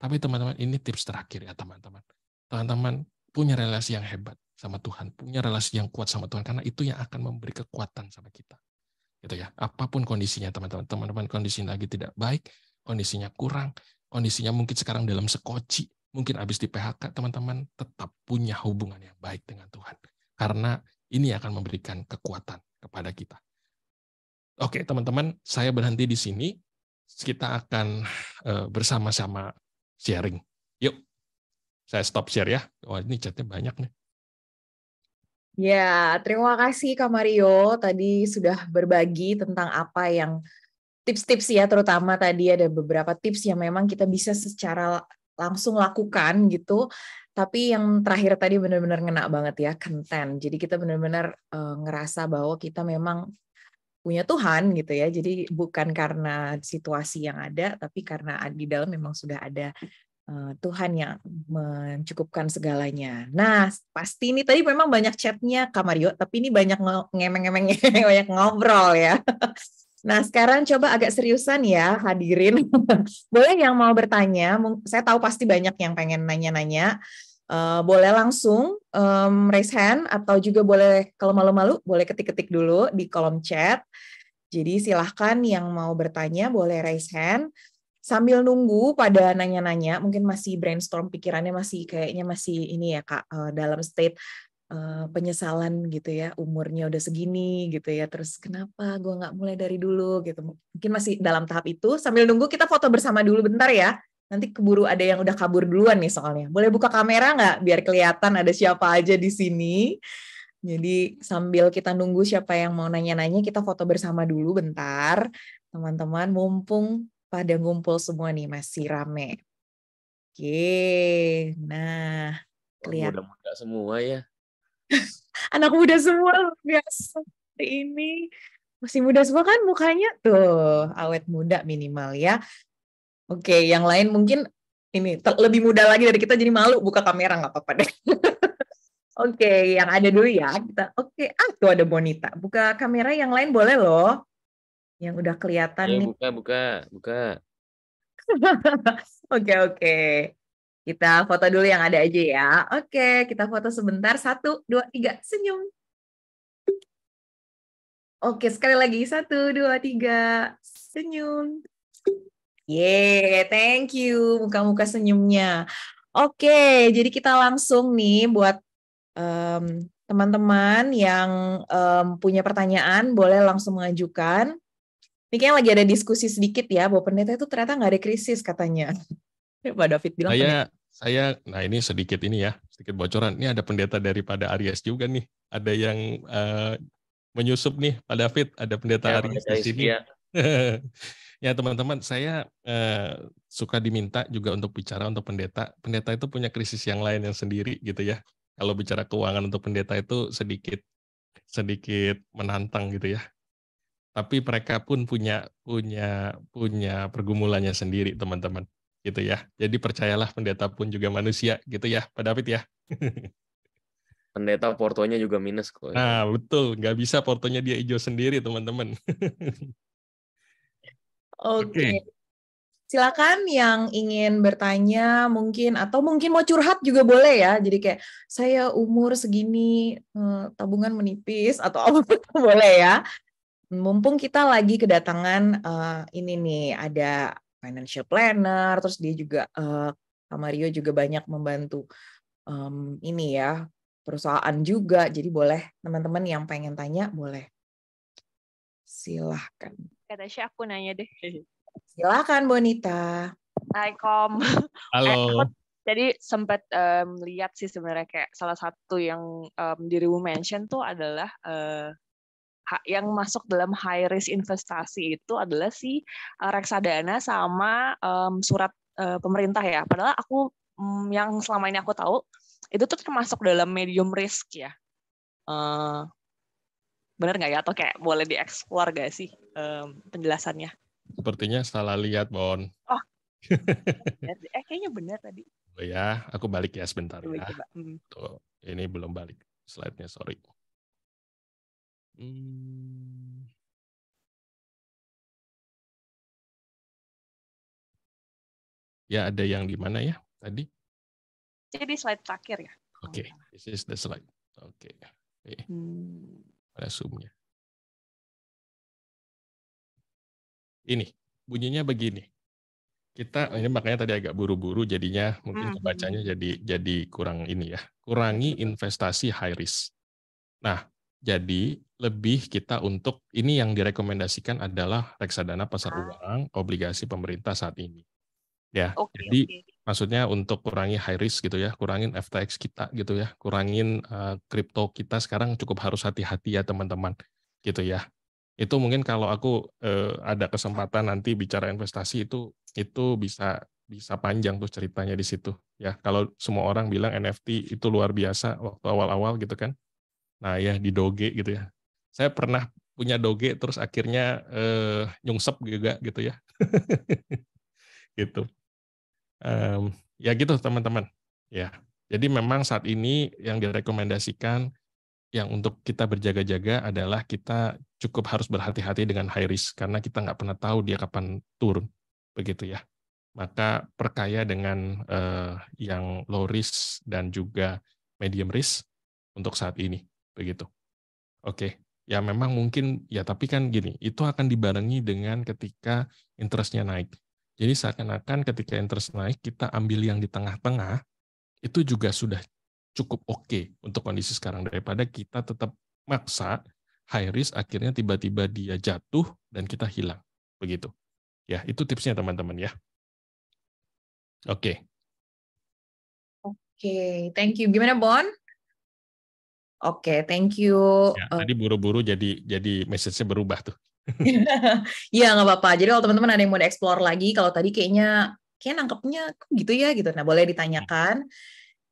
Tapi teman-teman, ini tips terakhir ya teman-teman. Teman-teman punya relasi yang hebat sama Tuhan, punya relasi yang kuat sama Tuhan, karena itu yang akan memberi kekuatan sama kita. Gitu ya. Apapun kondisinya teman-teman, teman-teman kondisinya lagi tidak baik, kondisinya kurang, kondisinya mungkin sekarang dalam sekoci, mungkin habis di PHK, teman-teman tetap punya hubungan yang baik dengan Tuhan. Karena ini akan memberikan kekuatan kepada kita. Oke, teman-teman, saya berhenti di sini. Kita akan bersama-sama sharing. Yuk, saya stop share ya. Wah, ini chatnya banyak nih. Ya, terima kasih Kak Mario. Tadi sudah berbagi tentang apa yang tips-tips ya, terutama tadi ada beberapa tips yang memang kita bisa secara langsung lakukan gitu. Tapi yang terakhir tadi benar-benar ngena banget ya, konten. Jadi kita benar-benar ngerasa bahwa kita memang punya Tuhan gitu ya. Jadi bukan karena situasi yang ada, tapi karena di dalam memang sudah ada Tuhan yang mencukupkan segalanya. Nah, pasti ini tadi memang banyak chatnya Kak Mario, tapi ini banyak ngemeng-ngemeng, banyak ngobrol ya. Nah, sekarang coba agak seriusan ya hadirin. Boleh yang mau bertanya, saya tahu pasti banyak yang pengen nanya-nanya. Boleh langsung raise hand, atau juga boleh kalau malu-malu, boleh ketik-ketik dulu di kolom chat. Jadi silahkan yang mau bertanya boleh raise hand. Sambil nunggu pada nanya-nanya, mungkin masih brainstorm pikirannya kayaknya masih ini ya Kak, dalam state penyesalan gitu ya, umurnya udah segini gitu ya, terus kenapa gue nggak mulai dari dulu gitu. Mungkin masih dalam tahap itu, sambil nunggu kita foto bersama dulu bentar ya, nanti keburu ada yang udah kabur duluan nih soalnya. Boleh buka kamera nggak biar kelihatan ada siapa aja di sini. Jadi sambil kita nunggu siapa yang mau nanya-nanya, kita foto bersama dulu bentar, teman-teman, mumpung pada ngumpul semua nih, masih rame. Oke, nah Wah, kelihatan muda-muda semua ya. anak muda semua luar biasa hari ini. Masih muda semua kan mukanya tuh, awet muda minimal ya. Oke, yang lain mungkin ini lebih muda lagi dari kita jadi malu buka kamera nggak apa-apa deh. Oke, yang ada dulu ya kita. Oke, tuh ada Bonita. Buka kamera yang lain boleh loh. Yang udah kelihatan Ayo nih. buka. Oke. Kita foto dulu yang ada aja ya. Oke, kita foto sebentar. 1, 2, 3, senyum. Oke, sekali lagi. 1, 2, 3, senyum. Thank you muka-muka senyumnya. Oke, jadi kita langsung nih buat teman-teman yang punya pertanyaan boleh langsung mengajukan. Ini kayaknya lagi ada diskusi sedikit ya, bahwa pendeta itu ternyata nggak ada krisis katanya. Pak David bilang Nah ini sedikit bocoran. Ini ada pendeta daripada Aries juga nih. Ada yang menyusup nih, Pak David. Ada pendeta Aries di sini. Ya teman-teman, saya suka diminta juga untuk bicara untuk pendeta. Pendeta itu punya krisis yang lain yang sendiri gitu ya. Kalau bicara keuangan untuk pendeta itu sedikit menantang gitu ya. Tapi mereka pun punya pergumulannya sendiri, teman-teman. Gitu ya. Jadi percayalah pendeta pun juga manusia gitu ya, Pak David ya. Pendeta portonya juga minus kok. Nah, betul. Nggak bisa portonya dia hijau sendiri, teman-teman. Oke. Silakan yang ingin bertanya mungkin atau mungkin mau curhat juga boleh ya. Jadi kayak saya umur segini tabungan menipis atau apa boleh ya. Mumpung kita lagi kedatangan ini nih ada financial planner, terus dia juga Kak Mario juga banyak membantu ini ya perusahaan juga. Jadi boleh teman-teman yang pengen tanya boleh. Silahkan. Kata Tasya aku nanya deh. Silakan Bonita. Hai Kom. Halo. Jadi sempat lihat sih sebenarnya kayak salah satu yang dirimu mention tuh adalah yang masuk dalam high risk investasi itu adalah si reksadana sama surat pemerintah ya. Padahal aku yang selama ini aku tahu itu tuh termasuk dalam medium risk ya. Benar nggak ya? Atau kayak boleh dieksplor nggak sih penjelasannya? Sepertinya salah lihat, Bon. Oh, kayaknya benar tadi. Oh ya, aku balik ya sebentar ya. Coba. Tuh, ini belum balik slide-nya, sorry. Ya, ada yang di mana ya tadi? Jadi slide terakhir ya. Oke, this is the slide. Oke. Ada zoom-nya. Ini bunyinya begini. Ini makanya tadi agak buru-buru jadinya mungkin kebacanya jadi kurang ini ya. Kurangi investasi high risk. Nah, jadi lebih kita untuk ini yang direkomendasikan adalah reksadana pasar uang, obligasi pemerintah saat ini. Ya. Jadi maksudnya untuk kurangi high risk gitu ya, kurangin FTX kita gitu ya, kurangin kripto kita sekarang cukup harus hati-hati ya teman-teman. Gitu ya. Itu mungkin kalau aku ada kesempatan nanti bicara investasi itu bisa panjang tuh ceritanya di situ ya. Kalau semua orang bilang NFT itu luar biasa waktu awal-awal gitu kan. Nah ya di Doge gitu ya. Saya pernah punya Doge terus akhirnya nyungsep juga gitu ya. Gitu. Ya gitu teman-teman. Ya. Jadi memang saat ini yang direkomendasikan yang untuk kita berjaga-jaga adalah kita cukup harus berhati-hati dengan high risk karena kita nggak pernah tahu dia kapan turun, begitu ya. Maka perkaya dengan yang low risk dan juga medium risk untuk saat ini, begitu. Oke, ya memang mungkin ya tapi kan gini, itu akan dibarengi dengan ketika interest-nya naik. Jadi seakan-akan ketika interest naik kita ambil yang di tengah-tengah itu juga sudah cukup oke untuk kondisi sekarang daripada kita tetap maksa high risk akhirnya tiba-tiba dia jatuh dan kita hilang begitu ya. Itu tipsnya teman-teman ya. Oke, Thank you. Gimana Bon? Oke, thank you. Ya, tadi buru-buru jadi message-nya berubah tuh. Iya nggak apa-apa. Jadi kalau teman-teman ada yang mau dieksplor lagi, kalau tadi kayaknya kayak nangkepnya kok gitu ya gitu. Nah, boleh ditanyakan.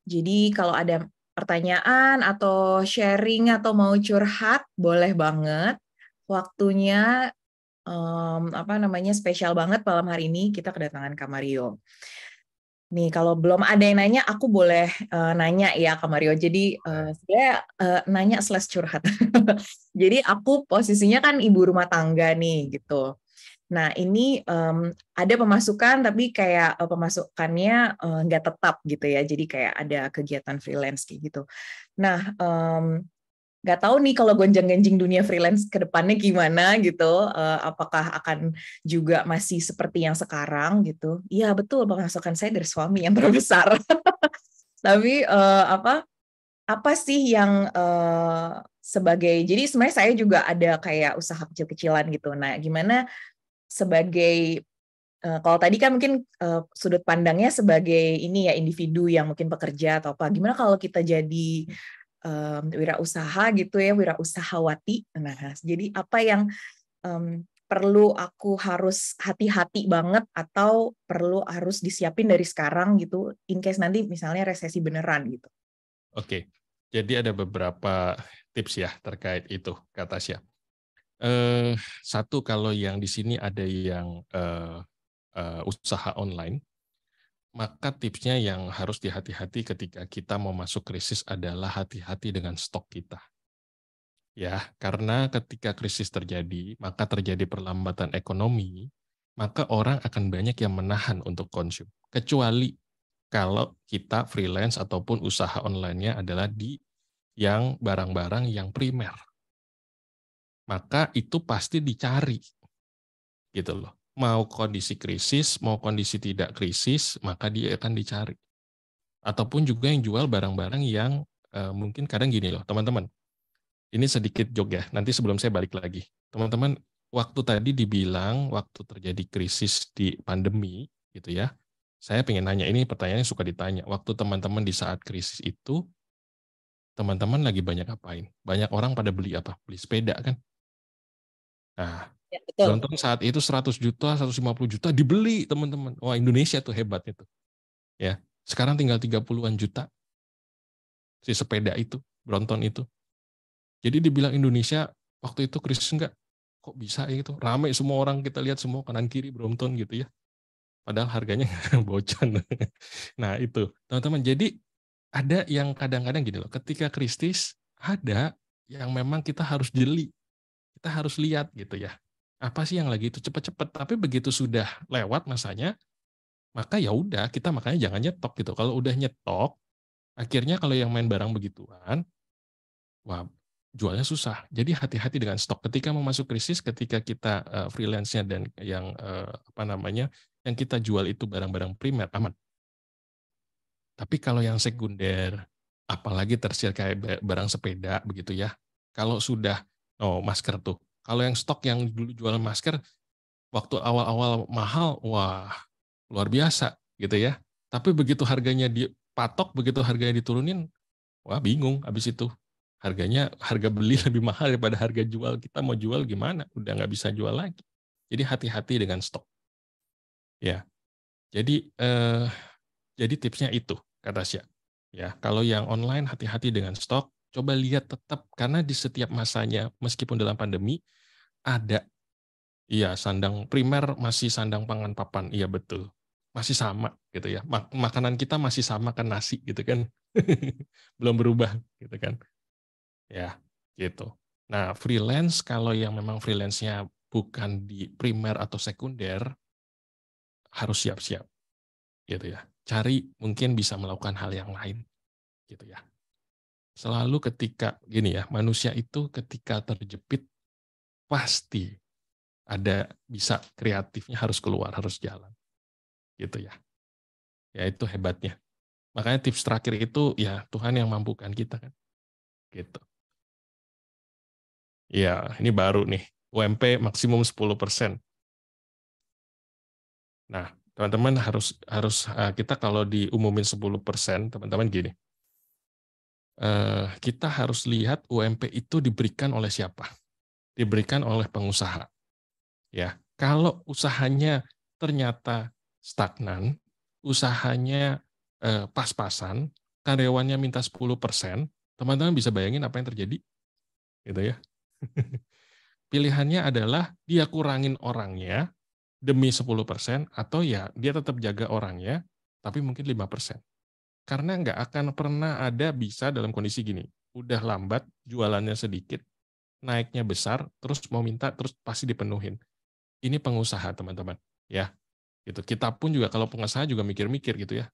Jadi kalau ada pertanyaan atau sharing atau mau curhat, boleh banget. Waktunya spesial banget malam hari ini kita kedatangan Kak Mario. Nih, kalau belum ada yang nanya, aku boleh nanya ya Kak Mario. Jadi sebenarnya nanya / curhat. Jadi aku posisinya kan ibu rumah tangga nih gitu. Nah, ini ada pemasukan tapi kayak pemasukannya nggak tetap gitu ya. Jadi kayak ada kegiatan freelance kayak gitu. Nah, nggak tahu nih kalau gonjang-ganjing dunia freelance ke depannya gimana gitu. Apakah akan juga masih seperti yang sekarang gitu. Iya, betul, pemasukan saya dari suami yang terbesar. Tapi apa sih yang sebagai, jadi sebenarnya saya juga ada kayak usaha kecil-kecilan gitu. Nah, gimana sebagai kalau tadi kan mungkin sudut pandangnya sebagai ini ya individu yang mungkin pekerja atau apa. Gimana kalau kita jadi wirausaha gitu ya, wirausahawati. Nah, jadi apa yang perlu aku harus hati-hati banget atau perlu harus disiapin dari sekarang gitu, in case nanti misalnya resesi beneran gitu. Oke, jadi ada beberapa tips ya terkait itu, Kak Tasya. Satu, kalau yang di sini ada yang usaha online, maka tipsnya yang harus dihati-hati ketika kita mau masuk krisis adalah hati-hati dengan stok kita. Ya, karena ketika krisis terjadi, maka terjadi perlambatan ekonomi, maka orang akan banyak yang menahan untuk konsum. Kecuali kalau kita freelance ataupun usaha online-nya adalah di yang barang-barang yang primer. Maka itu pasti dicari. Gitu loh. Mau kondisi krisis, mau kondisi tidak krisis, maka dia akan dicari. Ataupun juga yang jual barang-barang yang mungkin kadang gini loh, teman-teman. Ini sedikit joke ya, nanti sebelum saya balik lagi. Teman-teman, waktu tadi dibilang, waktu terjadi krisis di pandemi, gitu ya, saya pengen nanya, ini pertanyaannya suka ditanya, waktu teman-teman di saat krisis itu, teman-teman lagi banyak ngapain? Banyak orang pada beli apa? Beli sepeda kan? Nah, Ya, betul. Brompton saat itu 100 juta, 150 juta dibeli teman-teman. Wah, Indonesia tuh hebat itu. Ya, sekarang tinggal 30-an juta si sepeda itu, Brompton itu. Jadi dibilang Indonesia waktu itu krisis enggak? Kok bisa ya itu? Ramai semua orang, kita lihat semua kanan kiri Brompton gitu ya. Padahal harganya bocan. Nah, itu. Teman-teman, jadi ada yang kadang-kadang gini loh, ketika krisis ada yang memang kita harus jeli. Kita harus lihat gitu ya. Apa sih yang lagi itu cepet-cepet, tapi begitu sudah lewat masanya, maka ya udah kita makanya jangan nyetok gitu. Kalau udah nyetok, akhirnya kalau yang main barang begituan, wah jualnya susah. Jadi hati-hati dengan stok. Ketika mau masuk krisis, ketika kita freelance-nya dan yang yang kita jual itu barang-barang primer aman. Tapi kalau yang sekunder, apalagi tersier kayak barang sepeda begitu ya, kalau sudah masker tuh. Kalau yang stok yang dulu jualan masker, waktu awal-awal mahal, wah luar biasa gitu ya. Tapi begitu harganya dipatok, begitu harganya diturunin, wah bingung habis itu. Harga beli lebih mahal daripada harga jual. Kita mau jual gimana? Udah nggak bisa jual lagi. Jadi hati-hati dengan stok. Ya, jadi tipsnya itu, kata Tasya. Ya, kalau yang online hati-hati dengan stok. Coba lihat tetap, karena di setiap masanya, meskipun dalam pandemi, ada, iya sandang primer masih sandang pangan papan, iya betul, masih sama gitu ya, makanan kita masih sama kan nasi gitu kan, belum berubah gitu kan, ya gitu. Nah freelance kalau yang memang freelance-nya bukan di primer atau sekunder, harus siap-siap gitu ya, cari mungkin bisa melakukan hal yang lain gitu ya. Selalu ketika gini ya, manusia itu ketika terjepit pasti ada bisa kreatifnya harus keluar, harus jalan. Gitu ya. Ya itu hebatnya. Makanya tips terakhir itu ya Tuhan yang mampukan kita kan. Gitu. Ya, ini baru nih. UMP maksimum 10%. Nah, teman-teman harus kita kalau diumumin 10%, teman-teman gini. Kita harus lihat UMP itu diberikan oleh siapa? Diberikan oleh pengusaha. Ya, kalau usahanya ternyata stagnan, usahanya pas-pasan, karyawannya minta 10%, teman-teman bisa bayangin apa yang terjadi? Gitu ya. Pilihannya adalah dia kurangin orangnya demi 10% atau ya dia tetap jaga orangnya tapi mungkin 5%. Karena nggak akan pernah ada bisa dalam kondisi gini. Udah lambat, jualannya sedikit, naiknya besar, terus mau minta, terus pasti dipenuhin. Ini pengusaha, teman-teman. Ya, gitu. Kita pun juga kalau pengusaha juga mikir-mikir gitu ya.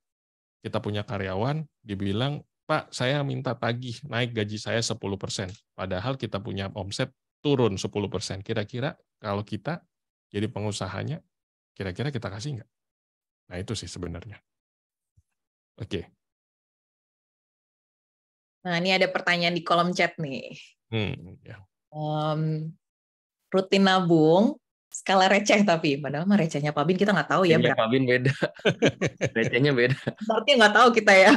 Kita punya karyawan, dibilang, Pak, saya minta tagih, naik gaji saya 10%. Padahal kita punya omset turun 10%. Kira-kira kalau kita jadi pengusahanya, kira-kira kita kasih nggak? Nah, itu sih sebenarnya. Oke. Nah, ini ada pertanyaan di kolom chat nih. Ya. Rutin nabung, skala receh tapi. Padahal mah recehnya Pak Bin kita nggak tahu ya. Recehnya Pak Bin beda. Recehnya beda. Artinya nggak tahu kita ya.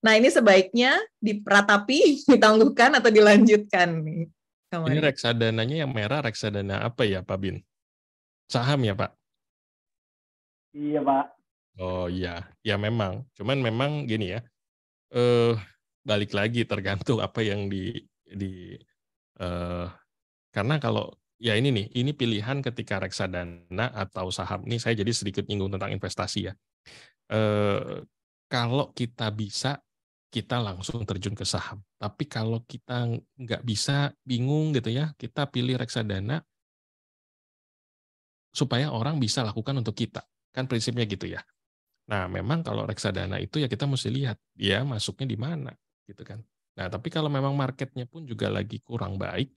Nah, ini sebaiknya diperatapi, ditangguhkan, atau dilanjutkan nih. Ini reksadananya yang merah, reksadana apa ya Pak Bin? Saham ya Pak? Iya Pak. Oh iya, ya memang. Cuman memang gini ya, balik lagi tergantung apa yang karena kalau ya ini nih, ini pilihan ketika reksadana atau saham. Ini saya jadi sedikit nyinggung tentang investasi ya. Kalau kita bisa, kita langsung terjun ke saham. Tapi kalau kita nggak bisa, bingung gitu ya, kita pilih reksadana supaya orang bisa lakukan untuk kita. Kan prinsipnya gitu ya. Nah, memang kalau reksadana itu ya kita mesti lihat dia masuknya di mana gitu kan. Nah, tapi kalau memang marketnya pun juga lagi kurang baik,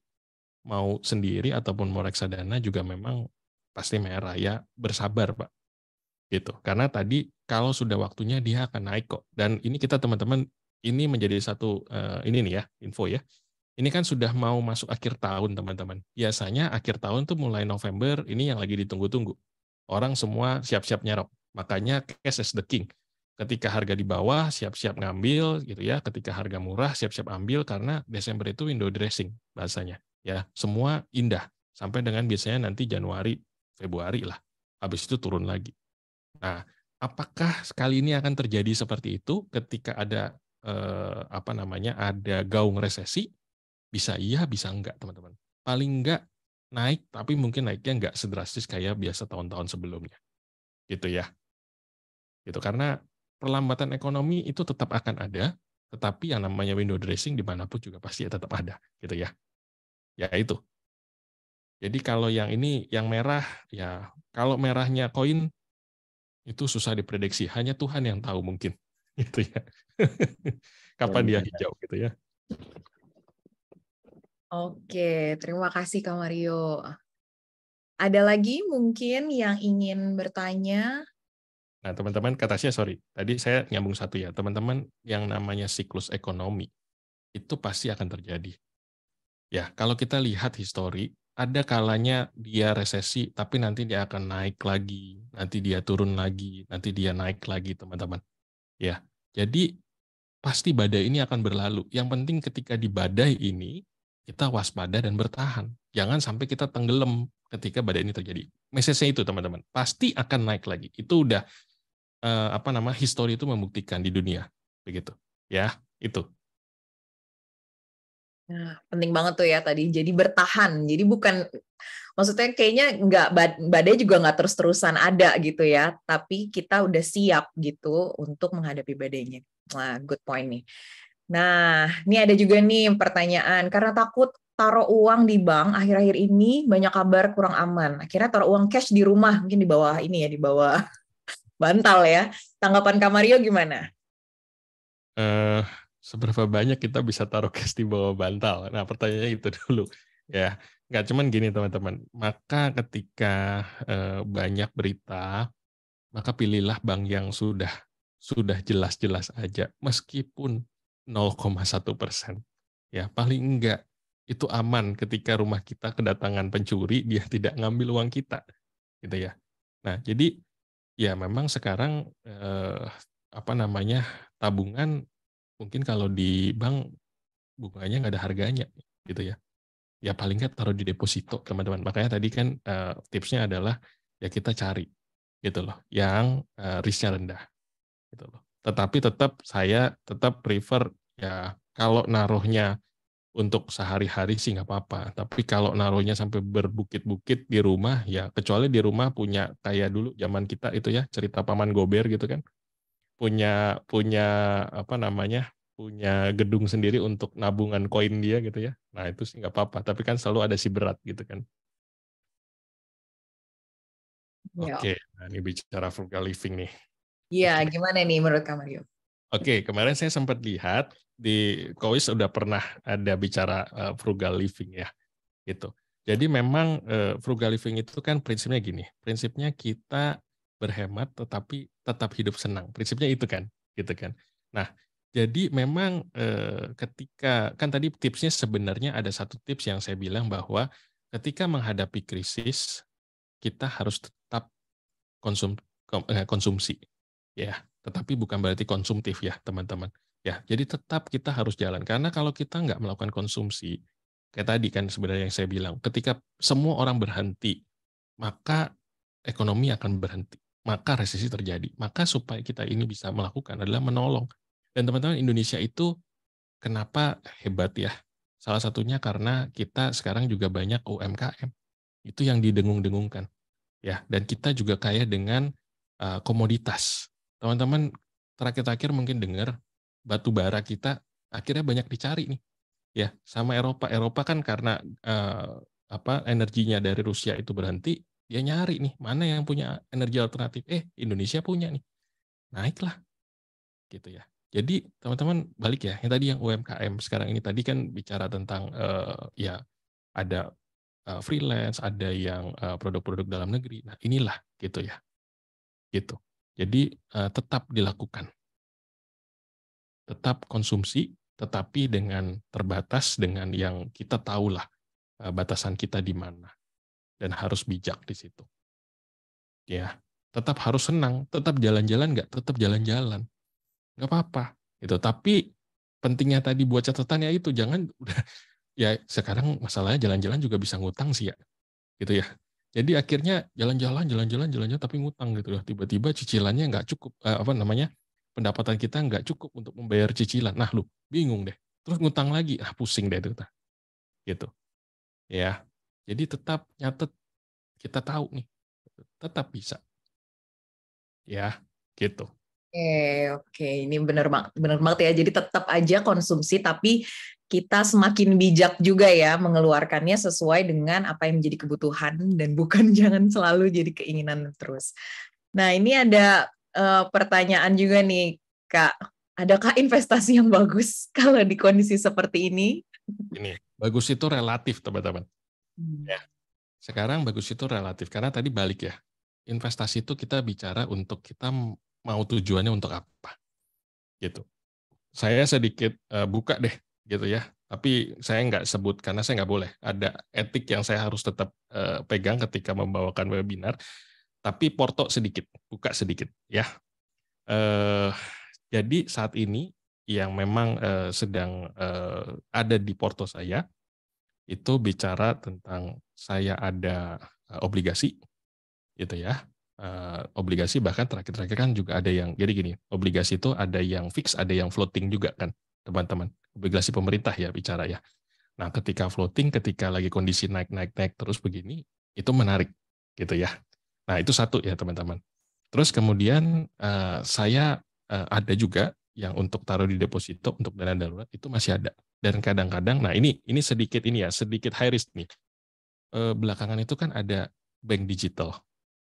mau sendiri ataupun mau reksadana juga memang pasti merah ya, bersabar Pak. Gitu. Karena tadi kalau sudah waktunya dia akan naik kok. Dan ini kita teman-teman ini menjadi satu ini nih ya, info ya. Ini kan sudah mau masuk akhir tahun teman-teman. Biasanya akhir tahun tuh mulai November ini yang lagi ditunggu-tunggu. Orang semua siap-siap nyerok. Makanya cash is the king. Ketika harga di bawah siap-siap ngambil gitu ya. Ketika harga murah siap-siap ambil karena Desember itu window dressing bahasanya. Ya, semua indah sampai dengan biasanya nanti Januari, Februari lah. Habis itu turun lagi. Nah, apakah kali ini akan terjadi seperti itu ketika ada ada gaung resesi? Bisa iya, bisa enggak, teman-teman. Paling enggak naik, tapi mungkin naiknya enggak sedrastis kayak biasa tahun-tahun sebelumnya. Gitu ya. Gitu, karena perlambatan ekonomi itu tetap akan ada, tetapi yang namanya window dressing dimanapun juga pasti tetap ada. Gitu ya. Ya itu. Jadi kalau yang ini, yang merah, ya kalau merahnya koin, itu susah diprediksi. Hanya Tuhan yang tahu mungkin. Gitu ya. Kapan dia hijau gitu ya. Oke, terima kasih Kak Mario. Ada lagi mungkin yang ingin bertanya? Nah, teman-teman, kata saya, sorry, tadi saya nyambung satu ya. Teman-teman, yang namanya siklus ekonomi, itu pasti akan terjadi. Ya, kalau kita lihat histori, ada kalanya dia resesi, tapi nanti dia akan naik lagi, nanti dia turun lagi, nanti dia naik lagi, teman-teman. Ya, jadi pasti badai ini akan berlalu. Yang penting ketika di badai ini, kita waspada dan bertahan. Jangan sampai kita tenggelam ketika badai ini terjadi. Message-nya itu, teman-teman. Pasti akan naik lagi. Itu udah histori itu membuktikan di dunia. Begitu. Ya, itu. Nah, penting banget tuh ya tadi. Jadi bertahan. Jadi bukan, maksudnya kayaknya nggak badai juga nggak terus-terusan ada gitu ya. Tapi kita udah siap gitu untuk menghadapi badainya. Nah, good point nih. Nah, ini ada juga nih pertanyaan. Karena takut taruh uang di bank akhir-akhir ini banyak kabar kurang aman. Akhirnya taruh uang cash di rumah, mungkin di bawah ini ya, di bawah bantal ya. Tanggapan Kak Mario gimana? Seberapa banyak kita bisa taruh cash di bawah bantal? Nah, pertanyaannya itu dulu. Ya, nggak cuman gini teman-teman. Maka ketika banyak berita, maka pilihlah bank yang sudah jelas-jelas aja, meskipun 0,1%. Ya, paling enggak itu aman ketika rumah kita kedatangan pencuri, dia tidak ngambil uang kita, gitu ya. Nah, jadi ya memang sekarang tabungan mungkin kalau di bank bunganya nggak ada harganya, gitu ya. Ya paling nggak taruh di deposito, teman-teman. Makanya tadi kan tipsnya adalah ya kita cari gitu loh, yang risknya rendah gitu loh. Tetapi saya tetap prefer ya kalau naruhnya untuk sehari-hari sih nggak apa-apa. Tapi kalau naruhnya sampai berbukit-bukit di rumah, ya kecuali di rumah punya kayak dulu zaman kita itu ya cerita Paman Gober gitu kan, punya punya apa namanya, punya gedung sendiri untuk nabungan koin dia gitu ya. Nah itu sih nggak apa-apa. Tapi kan selalu ada si berat gitu kan. Ya. Oke, nah ini bicara frugal living nih. Iya, Oke. gimana nih menurut Kak Mario? Oke, kemarin saya sempat lihat di Kois udah pernah ada bicara frugal living ya, gitu. Jadi memang frugal living itu kan prinsipnya gini, prinsipnya kita berhemat tetapi tetap hidup senang. Prinsipnya itu kan, gitu kan. Nah, jadi memang ketika kan tadi tipsnya sebenarnya ada satu tips yang saya bilang bahwa ketika menghadapi krisis kita harus tetap konsumsi, ya. Tetapi bukan berarti konsumtif ya teman-teman. Ya, jadi tetap kita harus jalan karena kalau kita nggak melakukan konsumsi, kayak tadi kan sebenarnya yang saya bilang, ketika semua orang berhenti, maka ekonomi akan berhenti, maka resesi terjadi. Maka supaya kita ini bisa melakukan adalah menolong. Dan teman-teman Indonesia itu kenapa hebat ya? Salah satunya karena kita sekarang juga banyak UMKM. Itu yang didengung-dengungkan. Ya, dan kita juga kaya dengan komoditas. Teman-teman terakhir-terakhir mungkin dengar batu bara kita akhirnya banyak dicari nih. Ya, sama Eropa. Eropa kan karena energinya dari Rusia itu berhenti, dia nyari nih mana yang punya energi alternatif. Indonesia punya nih. Naiklah gitu ya. Jadi teman-teman balik ya, yang tadi yang UMKM sekarang ini tadi kan bicara tentang ya ada freelance, ada yang produk-produk dalam negeri. Nah, inilah gitu ya. Gitu. Jadi tetap dilakukan. Tetap konsumsi, tetapi dengan terbatas, dengan yang kita tahulah batasan kita di mana. Dan harus bijak di situ. Ya, tetap harus senang, tetap jalan-jalan nggak? Tetap jalan-jalan. Nggak apa-apa. Gitu. Tapi pentingnya tadi buat catatan ya itu, jangan udah ya sekarang masalahnya jalan-jalan juga bisa ngutang sih ya. Gitu ya. Jadi akhirnya jalan-jalan tapi ngutang gitu loh. Tiba-tiba cicilannya nggak cukup, pendapatan kita nggak cukup untuk membayar cicilan. Nah lu bingung deh. Terus ngutang lagi, pusing deh itu. Gitu. Ya. Jadi tetap nyatet, kita tahu nih, tetap bisa. Ya, gitu. Oke, ini benar banget ya. Jadi tetap aja konsumsi, tapi kita semakin bijak juga ya mengeluarkannya sesuai dengan apa yang menjadi kebutuhan dan bukan jangan selalu jadi keinginan terus. Nah, ini ada pertanyaan juga nih, Kak. Adakah investasi yang bagus kalau di kondisi seperti ini? Ini bagus itu relatif, teman-teman. Ya. Sekarang bagus itu relatif karena tadi balik ya. Investasi itu kita bicara untuk kita mau tujuannya untuk apa. Gitu. Saya sedikit buka deh gitu ya. Tapi saya nggak sebut karena saya nggak boleh. Ada etik yang saya harus tetap pegang ketika membawakan webinar. Tapi porto sedikit, buka sedikit ya. Jadi saat ini yang memang sedang ada di porto saya itu bicara tentang saya ada obligasi gitu ya. Obligasi bahkan terakhir-terakhir kan juga ada yang, jadi gini, obligasi itu ada yang fix, ada yang floating juga kan teman-teman. Obligasi pemerintah ya bicara ya. Nah ketika floating, ketika lagi kondisi naik terus begini, itu menarik gitu ya. Nah itu satu ya teman-teman. Terus kemudian saya ada juga yang untuk taruh di deposito untuk dana darurat itu masih ada. Dan kadang-kadang, nah ini sedikit high risk nih. Belakangan itu kan ada bank digital.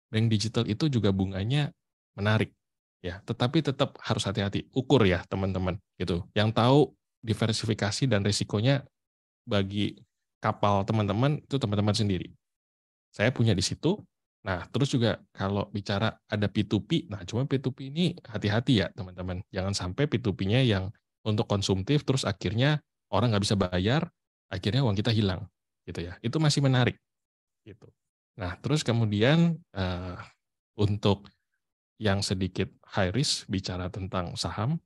Bank digital itu juga bunganya menarik ya, tetapi tetap harus hati-hati, ukur ya teman-teman gitu. Yang tahu diversifikasi dan risikonya bagi kapal teman-teman itu teman-teman sendiri. Saya punya di situ. Nah, terus juga kalau bicara ada P2P, nah cuma P2P ini hati-hati ya teman-teman. Jangan sampai P2P-nya yang untuk konsumtif terus akhirnya orang nggak bisa bayar, akhirnya uang kita hilang gitu ya. Itu masih menarik gitu. Nah, terus kemudian untuk yang sedikit high risk bicara tentang saham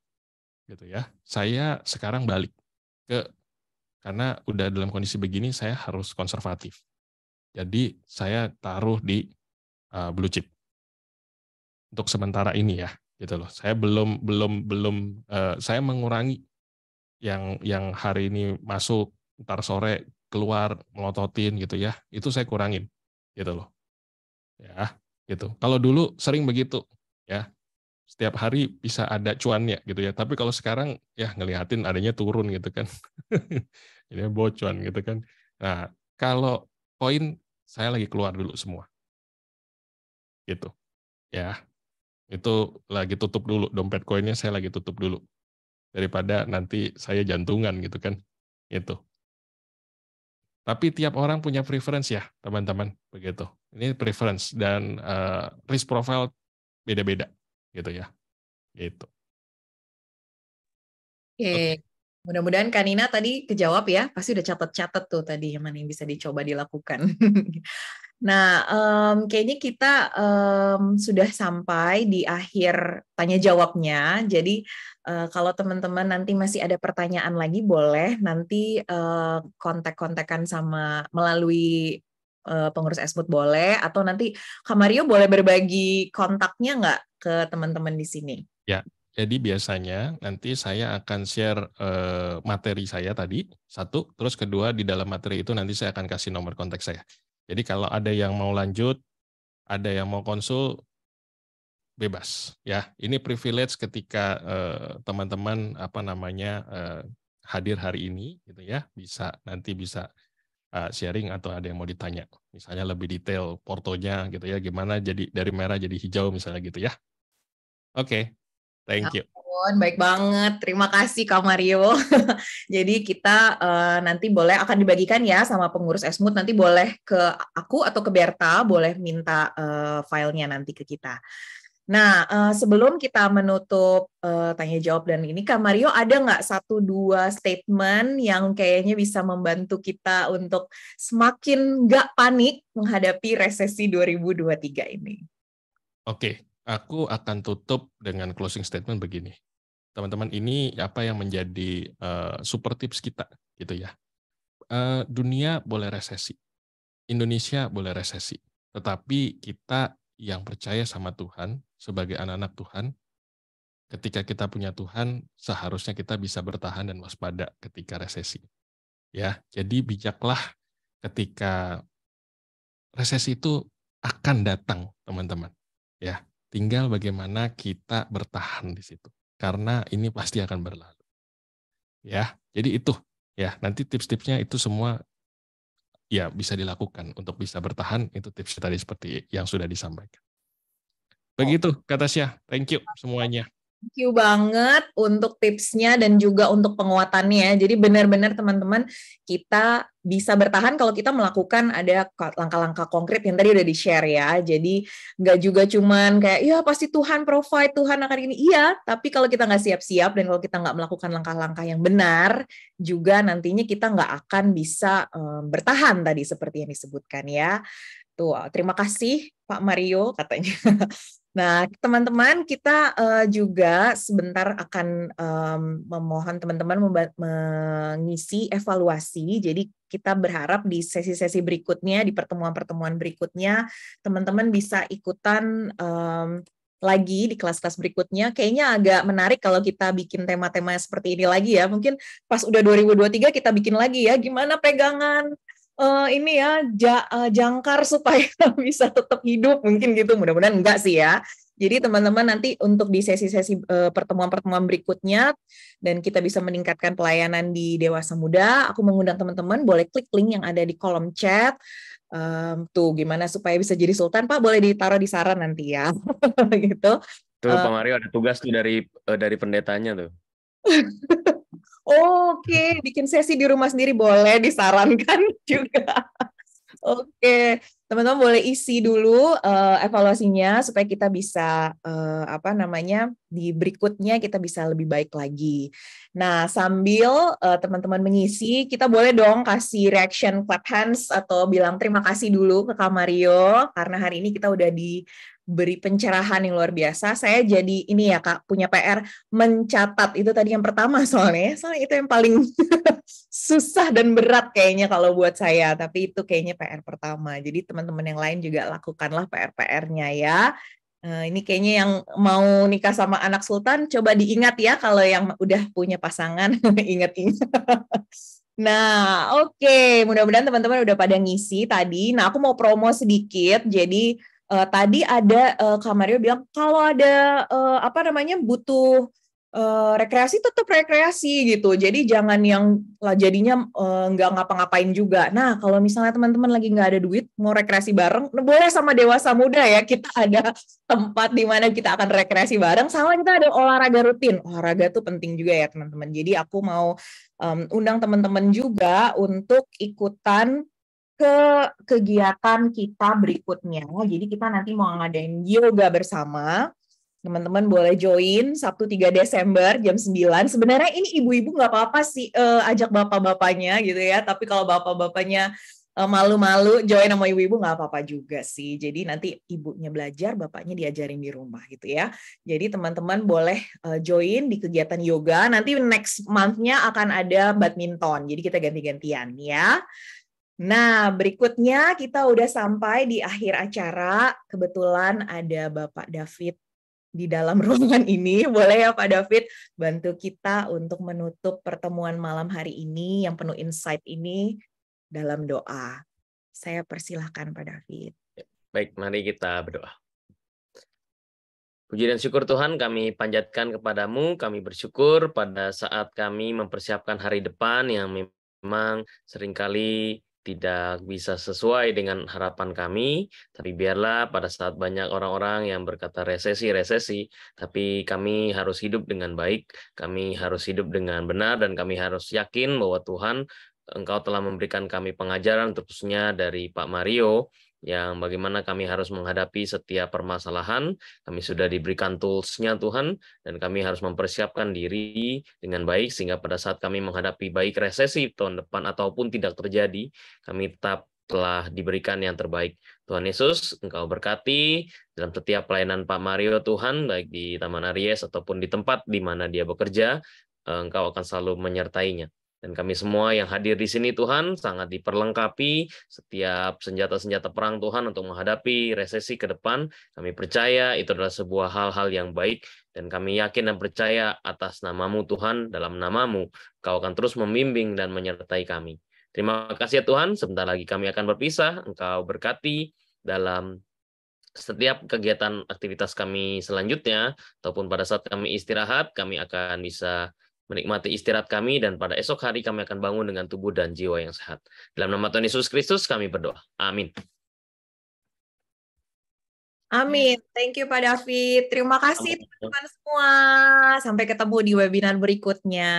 gitu ya. Saya sekarang balik karena udah dalam kondisi begini saya harus konservatif. Jadi saya taruh di blue chip. untuk sementara ini ya, gitu loh. Saya belum saya mengurangi yang hari ini masuk, ntar sore keluar ngototin gitu ya, itu saya kurangin gitu loh. Ya, gitu. Kalau dulu sering begitu ya. Setiap hari bisa ada cuannya gitu ya. Tapi kalau sekarang ya ngelihatin adanya turun gitu kan. Ini bocuan gitu kan. Nah, kalau koin saya lagi keluar dulu semua. Gitu. Ya. Itu lagi tutup dulu dompet koinnya, saya lagi tutup dulu. Daripada nanti saya jantungan gitu kan. Itu. Tapi tiap orang punya preference ya, teman-teman, begitu. Ini preference dan risk profile beda-beda gitu ya. Gitu. Oke, mudah-mudahan Kanina tadi kejawab ya. Pasti udah catat-catat tuh tadi yang mana yang bisa dicoba dilakukan. Nah, kayaknya kita sudah sampai di akhir tanya jawabnya. Jadi kalau teman-teman nanti masih ada pertanyaan lagi, boleh nanti kontak-kontakan sama melalui pengurus Esmut boleh, atau nanti Kak Mario boleh berbagi kontaknya nggak ke teman-teman di sini? Ya, jadi biasanya nanti saya akan share materi saya tadi, satu, terus kedua di dalam materi itu nanti saya akan kasih nomor kontak saya. Jadi kalau ada yang mau lanjut, ada yang mau konsul, bebas ya. Ini privilege ketika teman-teman hadir hari ini gitu ya, nanti bisa sharing atau ada yang mau ditanya. Misalnya lebih detail portonya gitu ya, gimana jadi dari merah jadi hijau misalnya gitu ya. Oke. Thank you. Baik banget, terima kasih Kak Mario. Jadi kita nanti akan dibagikan ya sama pengurus Esmut, nanti boleh ke aku atau ke Berta, boleh minta filenya nanti ke kita. Nah, sebelum kita menutup tanya jawab dan ini, Kak Mario ada nggak 1-2 statement yang kayaknya bisa membantu kita untuk semakin nggak panik menghadapi resesi 2023 ini? Oke, aku akan tutup dengan closing statement begini. Teman-teman, ini apa yang menjadi super tips kita gitu ya. Dunia boleh resesi, Indonesia boleh resesi, tetapi kita yang percaya sama Tuhan sebagai anak-anak Tuhan, ketika kita punya Tuhan, seharusnya kita bisa bertahan dan waspada ketika resesi. Ya, jadi bijaklah ketika resesi itu akan datang, teman-teman. Ya, tinggal bagaimana kita bertahan di situ. Karena ini pasti akan berlalu. Ya, jadi itu ya, nanti tips-tipsnya itu semua ya bisa dilakukan untuk bisa bertahan, itu tips tadi seperti yang sudah disampaikan. Begitu Kak Tasya, thank you semuanya. Thank you banget untuk tipsnya dan juga untuk penguatannya. Jadi benar-benar teman-teman, kita bisa bertahan kalau kita melakukan ada langkah-langkah konkret yang tadi udah di-share ya. Jadi nggak juga cuman kayak, ya pasti Tuhan provide, Tuhan akan ini. Iya, tapi kalau kita nggak siap-siap dan kalau kita nggak melakukan langkah-langkah yang benar, juga nantinya kita nggak akan bisa bertahan tadi seperti yang disebutkan ya. Tuh, terima kasih Pak Mario katanya. Nah, teman-teman, kita juga sebentar akan memohon teman-teman mengisi evaluasi. Jadi kita berharap di sesi-sesi berikutnya, di pertemuan-pertemuan berikutnya, teman-teman bisa ikutan lagi di kelas-kelas berikutnya. Kayaknya agak menarik kalau kita bikin tema-tema seperti ini lagi ya. Mungkin pas udah 2023 kita bikin lagi ya, gimana pegangan ini ya jangkar supaya bisa tetap hidup, mungkin gitu. Mudah-mudahan enggak sih ya. Jadi teman-teman nanti untuk di sesi-sesi pertemuan-pertemuan berikutnya dan kita bisa meningkatkan pelayanan di Dewasa Muda, aku mengundang teman-teman boleh klik link yang ada di kolom chat. Tuh gimana supaya bisa jadi sultan, Pak, boleh ditaruh di saran nanti ya. Gitu. Tuh Pak Mario ada tugas tuh dari pendetanya tuh. Oke, bikin sesi di rumah sendiri boleh disarankan juga. Oke, teman-teman boleh isi dulu evaluasinya supaya kita bisa di berikutnya kita bisa lebih baik lagi. Nah, sambil teman-teman mengisi, kita boleh dong kasih reaction clap hands atau bilang terima kasih dulu ke Kak Mario karena hari ini kita udah diberi pencerahan yang luar biasa. Saya jadi ini ya Kak, punya PR mencatat itu tadi yang pertama soalnya itu yang paling susah dan berat kayaknya kalau buat saya, tapi itu kayaknya PR pertama. Jadi teman-teman yang lain juga lakukanlah PR-PR-nya ya. Ini kayaknya yang mau nikah sama anak sultan, coba diingat ya kalau yang udah punya pasangan, ingat-ingat. Nah, oke. Mudah-mudahan teman-teman udah pada ngisi tadi. Nah, aku mau promo sedikit. Jadi tadi ada Kak Mario bilang kalau ada butuh rekreasi tetap rekreasi gitu. Jadi jangan yang lah jadinya nggak ngapa-ngapain juga. Nah, kalau misalnya teman-teman lagi nggak ada duit mau rekreasi bareng, boleh sama Dewasa Muda ya. Kita ada tempat di mana kita akan rekreasi bareng. Sama kita ada olahraga rutin. Olahraga tuh penting juga ya teman-teman. Jadi aku mau undang teman-teman juga untuk ikutan ke kegiatan kita berikutnya. Jadi kita nanti mau ngadain yoga bersama. Teman-teman boleh join Sabtu 3 Desember jam 9. Sebenarnya ini ibu-ibu nggak apa-apa sih ajak bapak-bapaknya gitu ya. Tapi kalau bapak-bapaknya malu-malu join sama ibu-ibu nggak apa-apa juga sih. Jadi nanti ibunya belajar, bapaknya diajarin di rumah gitu ya. Jadi teman-teman boleh join di kegiatan yoga. Nanti next month-nya akan ada badminton. Jadi kita ganti-gantian ya. Nah, berikutnya kita udah sampai di akhir acara. Kebetulan ada Bapak David di dalam ruangan ini. Boleh ya Pak David bantu kita untuk menutup pertemuan malam hari ini yang penuh insight ini dalam doa. Saya persilahkan Pak David. Baik, mari kita berdoa. Puji dan syukur Tuhan kami panjatkan kepadamu, kami bersyukur pada saat kami mempersiapkan hari depan yang memang seringkali tidak bisa sesuai dengan harapan kami, tapi biarlah pada saat banyak orang-orang yang berkata resesi, tapi kami harus hidup dengan baik, kami harus hidup dengan benar, dan kami harus yakin bahwa Tuhan, Engkau telah memberikan kami pengajaran terusnya dari Pak Mario, yang bagaimana kami harus menghadapi setiap permasalahan. Kami sudah diberikan tools-nya Tuhan, dan kami harus mempersiapkan diri dengan baik, sehingga pada saat kami menghadapi baik resesi tahun depan ataupun tidak terjadi, kami tetap telah diberikan yang terbaik. Tuhan Yesus, Engkau berkati dalam setiap pelayanan Pak Mario Tuhan, baik di Taman Aries ataupun di tempat di mana dia bekerja, Engkau akan selalu menyertainya. Dan kami semua yang hadir di sini Tuhan sangat diperlengkapi setiap senjata-senjata perang Tuhan untuk menghadapi resesi ke depan. Kami percaya itu adalah sebuah hal-hal yang baik, dan kami yakin dan percaya atas namamu Tuhan, dalam namamu Kau akan terus membimbing dan menyertai kami. Terima kasih ya Tuhan, sebentar lagi kami akan berpisah. Engkau berkati dalam setiap kegiatan aktivitas kami selanjutnya, ataupun pada saat kami istirahat, kami akan bisa menikmati istirahat kami, dan pada esok hari kami akan bangun dengan tubuh dan jiwa yang sehat. Dalam nama Tuhan Yesus Kristus kami berdoa. Amin. Amin. Thank you Pak David. Terima kasih teman-teman semua. Sampai ketemu di webinar berikutnya.